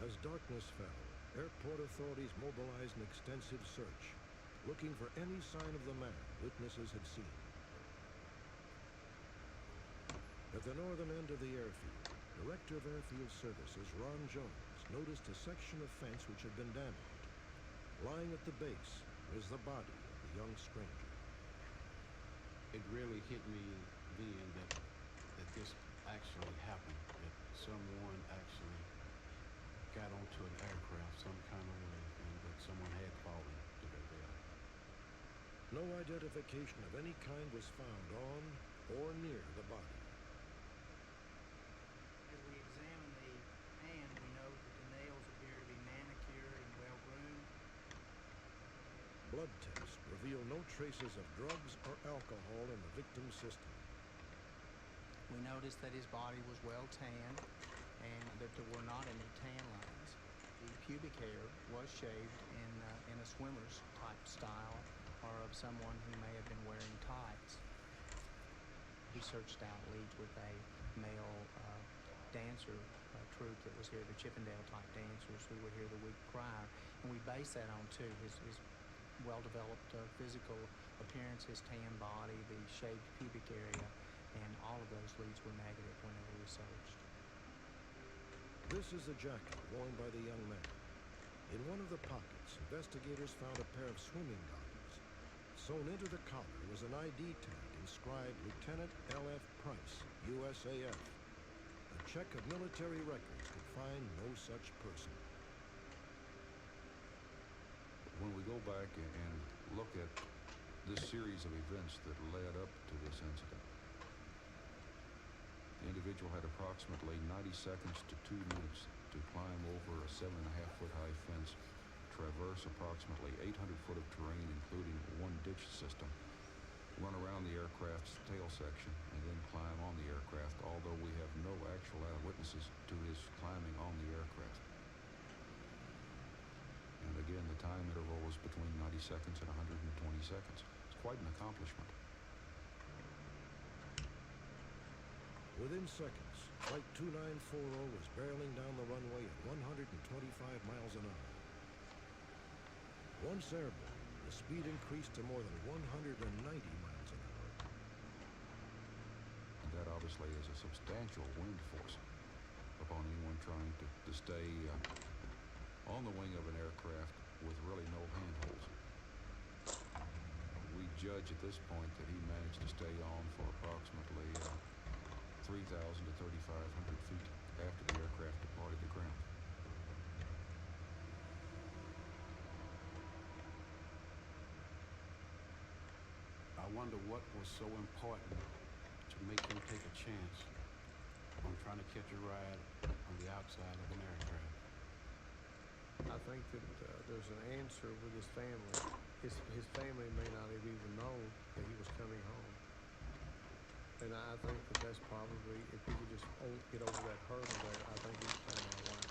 Speaker 3: As darkness fell, airport authorities mobilized an extensive search, looking for any sign of the man witnesses had seen. At the northern end of the airfield, Director of Airfield Services Ron Jones noticed a section of fence which had been damaged. Lying at the base was the body of the young stranger.
Speaker 9: It really hit me then that this actually happened, that someone actually got onto an aircraft some kind of way, and that someone had fallen to their death.
Speaker 3: No identification of any kind was found on or near the body.
Speaker 20: As we examine the hand, we note that the nails appear to be manicured and well-groomed.
Speaker 3: Blood tests reveal no traces of drugs or alcohol in the victim's system.
Speaker 20: We noticed that his body was well tanned and that there were not any tan lines. The pubic hair was shaved in a swimmer's type style, or of someone who may have been wearing tights. We searched out leads with a male dancer troupe that was here, the Chippendale type dancers who were here the week prior, and we based that on his well-developed physical appearance, his tan body, the shaved pubic area, and all of those leads were negative whenever we searched.
Speaker 3: This is the jacket worn by the young man. In one of the pockets, investigators found a pair of swimming goggles. Sewn into the collar was an ID tag inscribed Lieutenant L.F. Price, USAF. A check of military records could find no such person.
Speaker 21: When we go back and look at this series of events that led up to this incident, the individual had approximately 90 seconds to 2 minutes to climb over a 7.5-foot high fence, traverse approximately 800 foot of terrain, including one ditch system, run around the aircraft's tail section, and then climb on the aircraft, although we have no actual eyewitnesses to his climbing on the aircraft. And again, the time interval was between 90 seconds and 120 seconds. It's quite an accomplishment.
Speaker 3: Within seconds, Flight 2940 was barreling down the runway at 125 miles an hour. Once airborne, the speed increased to more than 190 miles an hour.
Speaker 21: And that obviously is a substantial wind force upon anyone trying to stay on the wing of an aircraft with really no handholds. We judge at this point that he managed to stay on for approximately 3,000 to 3,500 feet after the aircraft departed the ground.
Speaker 9: I wonder what was so important to make him take a chance on trying to catch a ride on the outside of an aircraft.
Speaker 18: I think that there's an answer with his family. His family may not have even known that he was coming home. And I think that that's probably, if he could just get over that hurdle there, I think he'd find all right.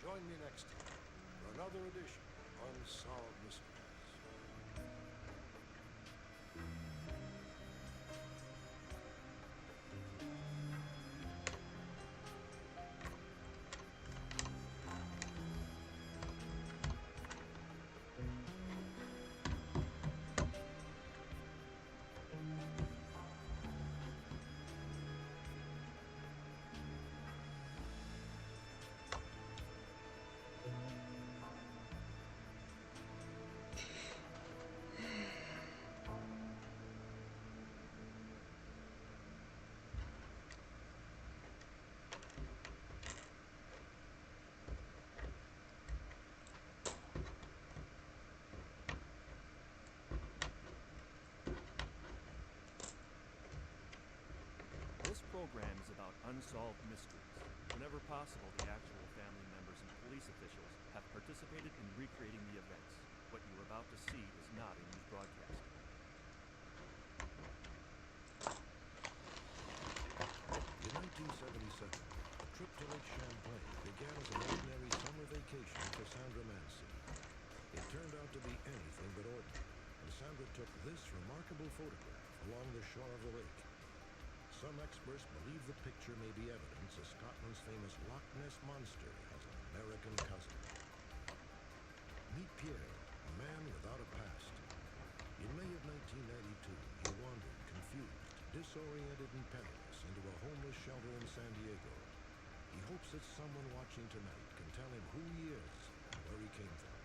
Speaker 3: Join me next time for another edition of Unsolved Mysteries.
Speaker 22: This program is about unsolved mysteries. Whenever possible, the actual family members and police officials have participated in recreating the events. What you are about to see is not a news broadcast.
Speaker 3: In 1977, a trip to Lake Champlain began as an ordinary summer vacation for Sandra Mancy. It turned out to be anything but ordinary, and Sandra took this remarkable photograph along the shore of the lake. Some experts believe the picture may be evidence of Scotland's famous Loch Ness Monster has an American cousin. Meet Pierre, a man without a past. In May of 1992, he wandered, confused, disoriented and penniless, into a homeless shelter in San Diego. He hopes that someone watching tonight can tell him who he is and where he came from.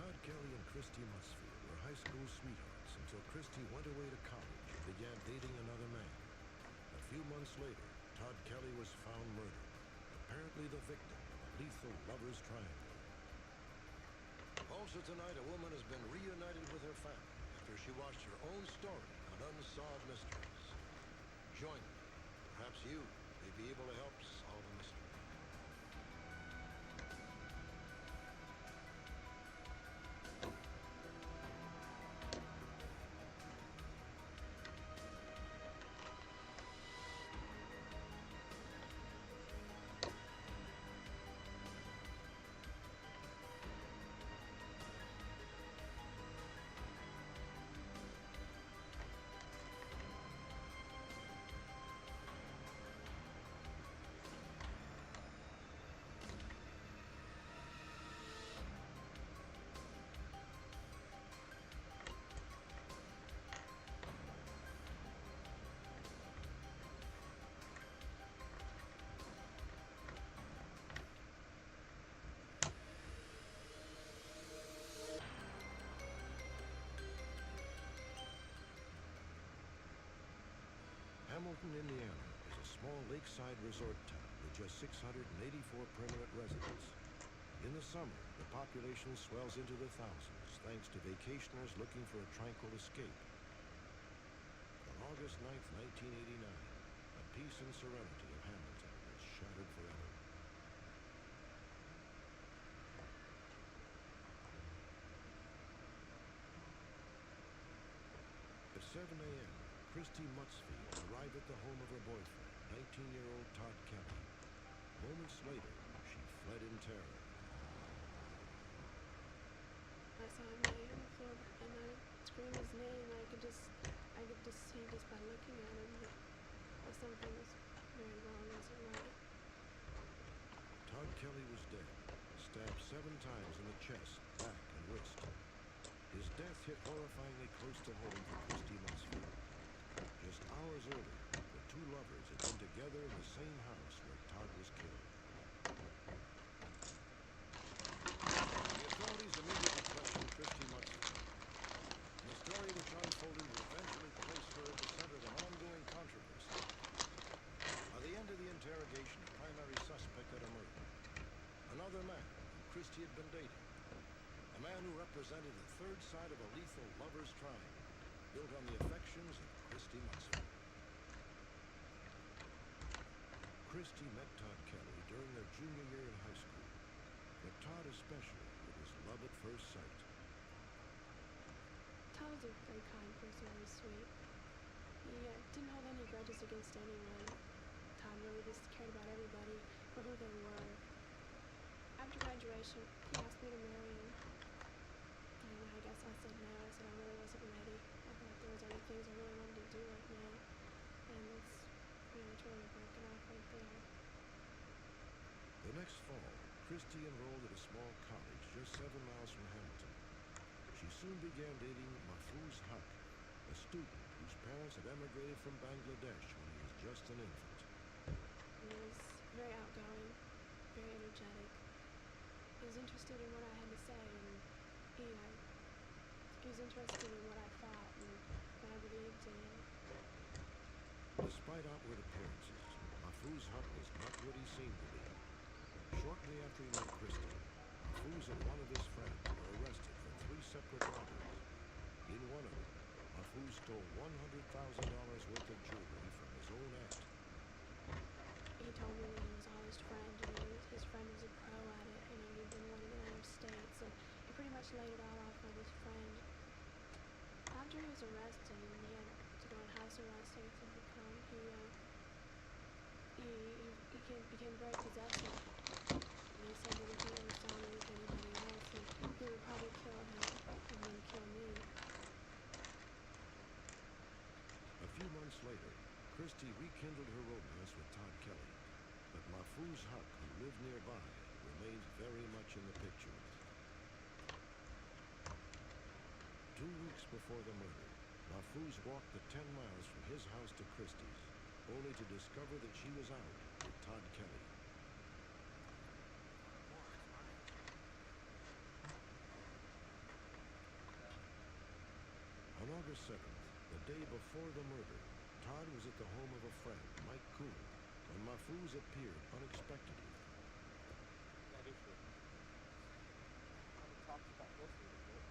Speaker 3: Todd Kelly and Christy Musfield were high school sweethearts until Christy went away to college and began dating another man. A few months later, Todd Kelly was found murdered, apparently the victim of a lethal lover's triangle. Also tonight, a woman has been reunited with her family after she watched her own story on Unsolved Mysteries. Join me. Perhaps you may be able to help solve a mystery. Hamilton, Indiana is a small lakeside resort town with just 684 permanent residents. In the summer, the population swells into the thousands thanks to vacationers looking for a tranquil escape. On August 9th, 1989, the peace and serenity of Hamilton was shattered forever. At 7 a.m., Christy Mutsfield arrived at the home of her boyfriend. 19-year-old Todd Kelly. Moments later, she fled in terror.
Speaker 1: I saw him lay on the floor and I screamed his name. I could just see just by looking at him that something was very wrong, wasn't right.
Speaker 3: Todd Kelly was dead, stabbed 7 times in the chest, back, and wrist. His death hit horrifyingly close to home for Christy Musfield. Just hours earlier, the two lovers had been together in the same house where Todd was killed. The authorities immediately questioned Christy Musfield. And the story which unfolded would eventually place her at the center of an ongoing controversy. By the end of the interrogation, the primary suspect had emerged. Another man who Christy had been dating. A man who represented the third side of a lethal lover's triangle, built on the affections of Christy Musfield. Christy met Todd Kelly during their junior year in high school, but Todd especially, it was love at first sight.
Speaker 1: Todd was a very kind person, very sweet. He didn't hold any grudges against anyone. Todd really just cared about everybody for who they were. After graduation, he asked me to marry him. And I guess I said no. I said I really wasn't ready. I thought there was other things I really wanted to do right now. And it's really broken off right there.
Speaker 3: The next fall, Christy enrolled at a small college just 7 miles from Hamilton. She soon began dating Mahfouz Haq, a student whose parents had emigrated from Bangladesh when he was just an infant.
Speaker 1: He was very outgoing, very energetic. He was interested in what I had to say, and he was interested in what I thought and what I believed in.
Speaker 3: Despite outward appearances, Mahfouz Haq was not what he seemed to be. Shortly after he met Christy, Mahfouz and one of his friends were arrested for 3 separate robberies. In one of them, Mahfouz stole $100,000 worth of jewelry from his own aunt.
Speaker 1: He told me that he was Ollie's friend, and his friend was a pro at it. He'd been won in the United States, and he pretty much laid it all off on his friend. After he was arrested, and he had to go on house arrest and to become, he became very possessive. And he said that if he ever saw me with anybody else, he would probably kill him and then kill me.
Speaker 3: A few months later, Christy rekindled her romance with Todd Kelly, but Mahfouz Haq, who lived nearby, remained very much in the picture. 2 weeks before the murder, Mahfouz walked the 10 miles from his house to Christy's, only to discover that she was out with Todd Kelly. On August 7th, the day before the murder, Todd was at the home of a friend, Mike Coon, when Mahfouz appeared unexpectedly.
Speaker 12: That is true. Have we talked about this a little bit,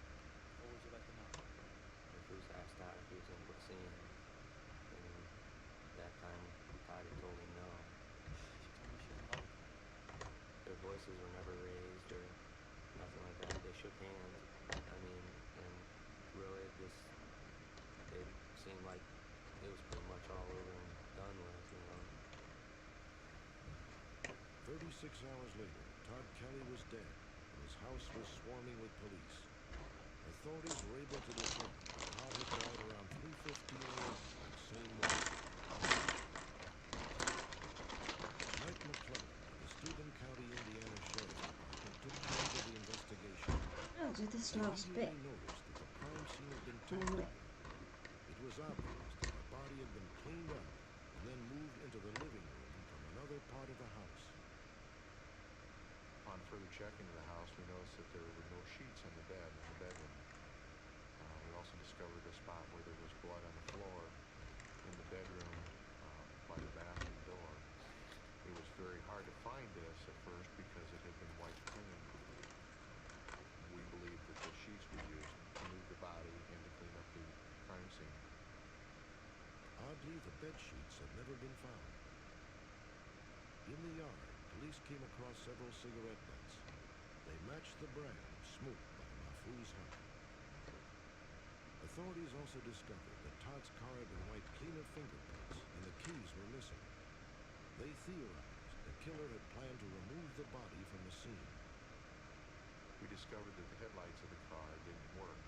Speaker 12: or would you like to know?
Speaker 8: Mahfouz asked Todd if he was able to see him, and that time Todd had told him no.
Speaker 12: She told me she didn't know.
Speaker 8: Their voices were never raised or nothing like that. They shook hands. I mean, and really it seemed like it was pretty much all over and done with,
Speaker 3: 36 hours later, Todd Kelly was dead, and his house was swarming with police. Authorities were able to determine that Todd had died around 3:15 a.m. that same morning. Mike McClellan, the Steuben County, Indiana Sheriff's Department, took charge of the investigation.
Speaker 6: I'll do this
Speaker 3: They
Speaker 6: last bit.
Speaker 3: immediately noticed that the crime scene had been tampered with. It was obvious that the body had been cleaned up and then moved into the living room from another part of the house.
Speaker 23: Upon further check into the house, we noticed that there were no sheets on the bed in the bedroom. We also discovered a spot where there was blood on the floor in the bedroom by the bathroom door. It was very hard to find this at first because it had been wiped clean. We believed that the sheets were used to move the body and to clean up the crime scene.
Speaker 3: Oddly, the bed sheets had never been found. In the yard, police came across several cigarette butts. They matched the brand smoked by Mahfouz Haq. Authorities also discovered that Todd's car had been wiped clean of fingerprints and the keys were missing. They theorized the killer had planned to remove the body from the scene.
Speaker 23: We discovered that the headlights of the car didn't work.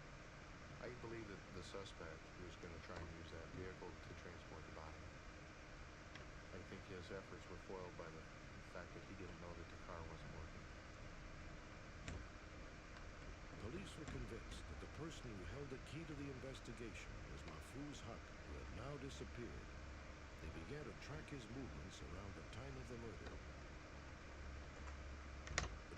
Speaker 23: I believe that the suspect was going to try and use that vehicle to transport the body. I think his efforts were foiled by the fact that he didn't know that the car wasn't working.
Speaker 3: Police were convinced that the person who held the key to the investigation was Mahfouz Haq, who had now disappeared. They began to track his movements around the time of the murder.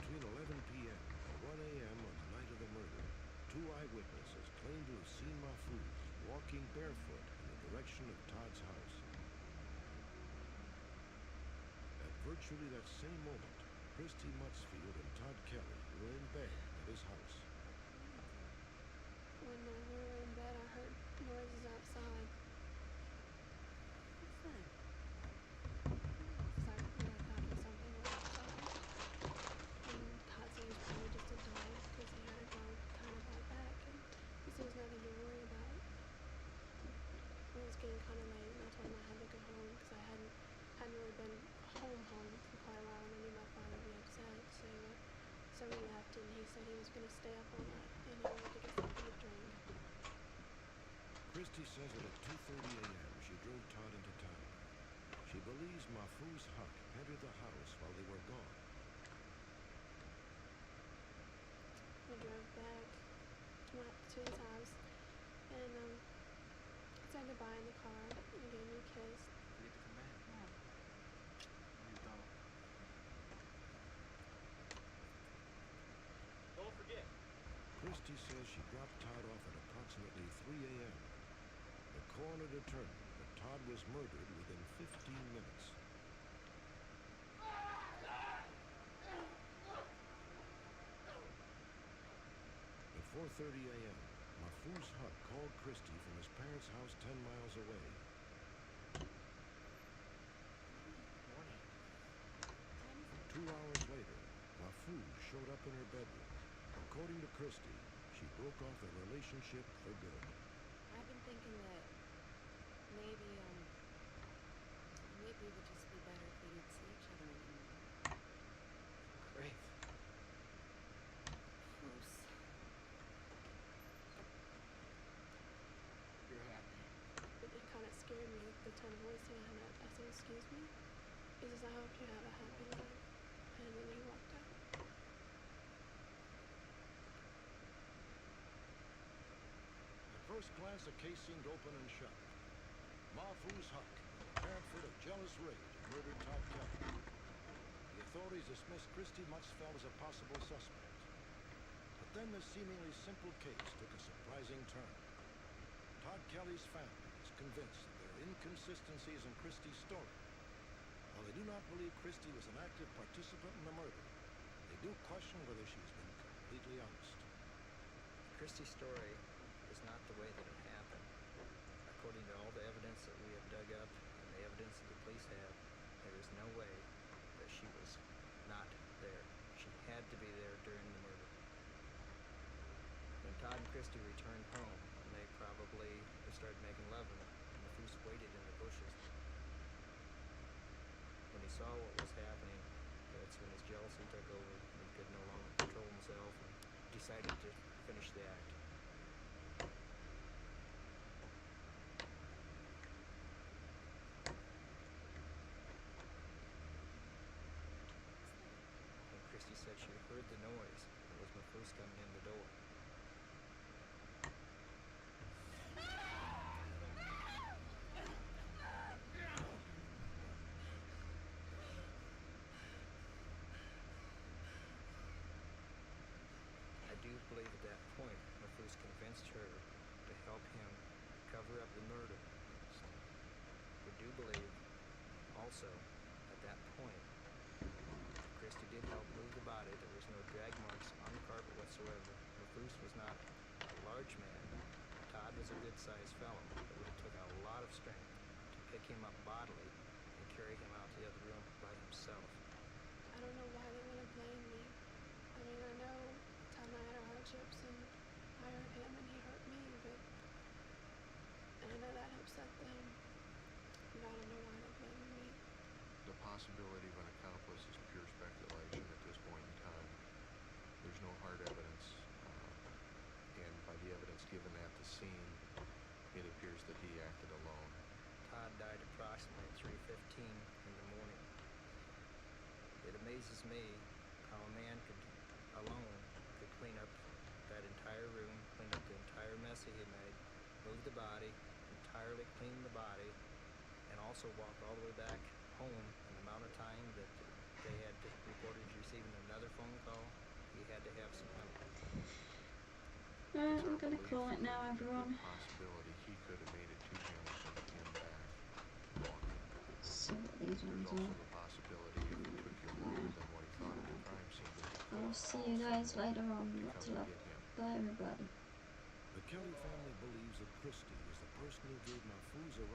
Speaker 3: Between 11 p.m. and 1 a.m. on the night of the murder, 2 eyewitnesses claimed to have seen Mahfouz walking barefoot in the direction of Todd's house. At virtually that same moment, Christy Mutzfield and Todd Kelly were in bed at his house.
Speaker 1: When we were in bed, I heard noises outside.
Speaker 10: What's that?
Speaker 1: It's like something was outside. And Todd said it was probably just a dog because he had a dog kind of out back, and he said there's nothing to worry about. It was getting kind of late, and I told him I had to go home because I hadn't really been home for quite a while, and I knew my father would be upset. So we left, and he said he was going to stay up all night, and he wanted to get something to drink.
Speaker 3: Christy says that at 2:30 a.m. she drove Todd into town. She believes Mahfouz Haq entered the house while they were gone.
Speaker 1: We drove back to his house, and said goodbye in the car, and he gave me a kiss.
Speaker 12: Forget to come back.
Speaker 1: Yeah.
Speaker 12: You don't. Don't forget.
Speaker 3: Christy says she dropped Todd off at approximately 3 a.m. The coroner determined that Todd was murdered within 15 minutes. At 4:30 a.m., Mahfouz Haq called Christy from his parents' house 10 miles away.
Speaker 12: Morning.
Speaker 3: 2 hours later, Mahfouz showed up in her bedroom. According to Christy, she broke off their relationship for good.
Speaker 6: I've been thinking that maybe it would just be better if we didn't see each other anymore.
Speaker 12: Great.
Speaker 6: Bruce.
Speaker 12: You're happy.
Speaker 1: It kind of scared me, the tone of voice he had. I said, excuse me? He says, I hope you have a happy life. And then he walked out.
Speaker 3: At first glance, the case seemed open and shut. Mahfouz Haq, apparent fit of jealous rage, murdered Todd Kelly. The authorities dismissed Christy Mutzfeld as a possible suspect. But then the seemingly simple case took a surprising turn. Todd Kelly's family is convinced that there are inconsistencies in Christy's story. While they do not believe Christy was an active participant in the murder, they do question whether she's been completely honest.
Speaker 4: Christie's story is not the way that it happened. According to all the evidence that we have dug up and the evidence that the police have, there is no way that she was not there. She had to be there during the murder. When Todd and Christie returned home, they probably started making love, and Mahfouz waited in the bushes. When he saw what was happening, that's when his jealousy took over. He could no longer control himself and decided to finish the act. When Christie said she heard the noise, it was Mahfouz coming in the door. I do believe at that point, Mahfouz convinced her to help him cover up the murder. We do believe also at that point, Christie did help move the body. There was no drag marks on the carpet whatsoever. Mahfouz was not a large man. Todd was a good-sized fellow. It would have took a lot of strength to pick him up bodily and carry him out to the other room by himself.
Speaker 1: I don't know why they want to blame me. I mean, I know Todd and I had our hardships, and I hurt him and he hurt me, but I know that upset them. But I don't know why they're blaming me.
Speaker 23: The that he acted alone.
Speaker 4: Todd died approximately at 3:15 in the morning. It amazes me how a man alone could clean up that entire room, clean up the entire mess he had made, move the body, entirely clean the body, and also walk all the way back home in the amount of time that they had reported receiving another phone call. He had to have some help.
Speaker 5: Alright, I'm gonna call it now, everyone.
Speaker 23: Possibility he could have made it to Hamilton in back walking.
Speaker 5: See what these
Speaker 23: There's
Speaker 5: ones
Speaker 23: also
Speaker 5: are.
Speaker 23: the possibility if it took you longer than what he thought at the crime scene that he could
Speaker 5: I'll
Speaker 23: have
Speaker 5: see you guys later on.
Speaker 23: to
Speaker 5: Lots
Speaker 23: come
Speaker 5: of
Speaker 23: and
Speaker 5: love.
Speaker 23: get him.
Speaker 5: Bye, everybody.
Speaker 3: The Kelly family believes that Christie is the person who gave Mahfouz a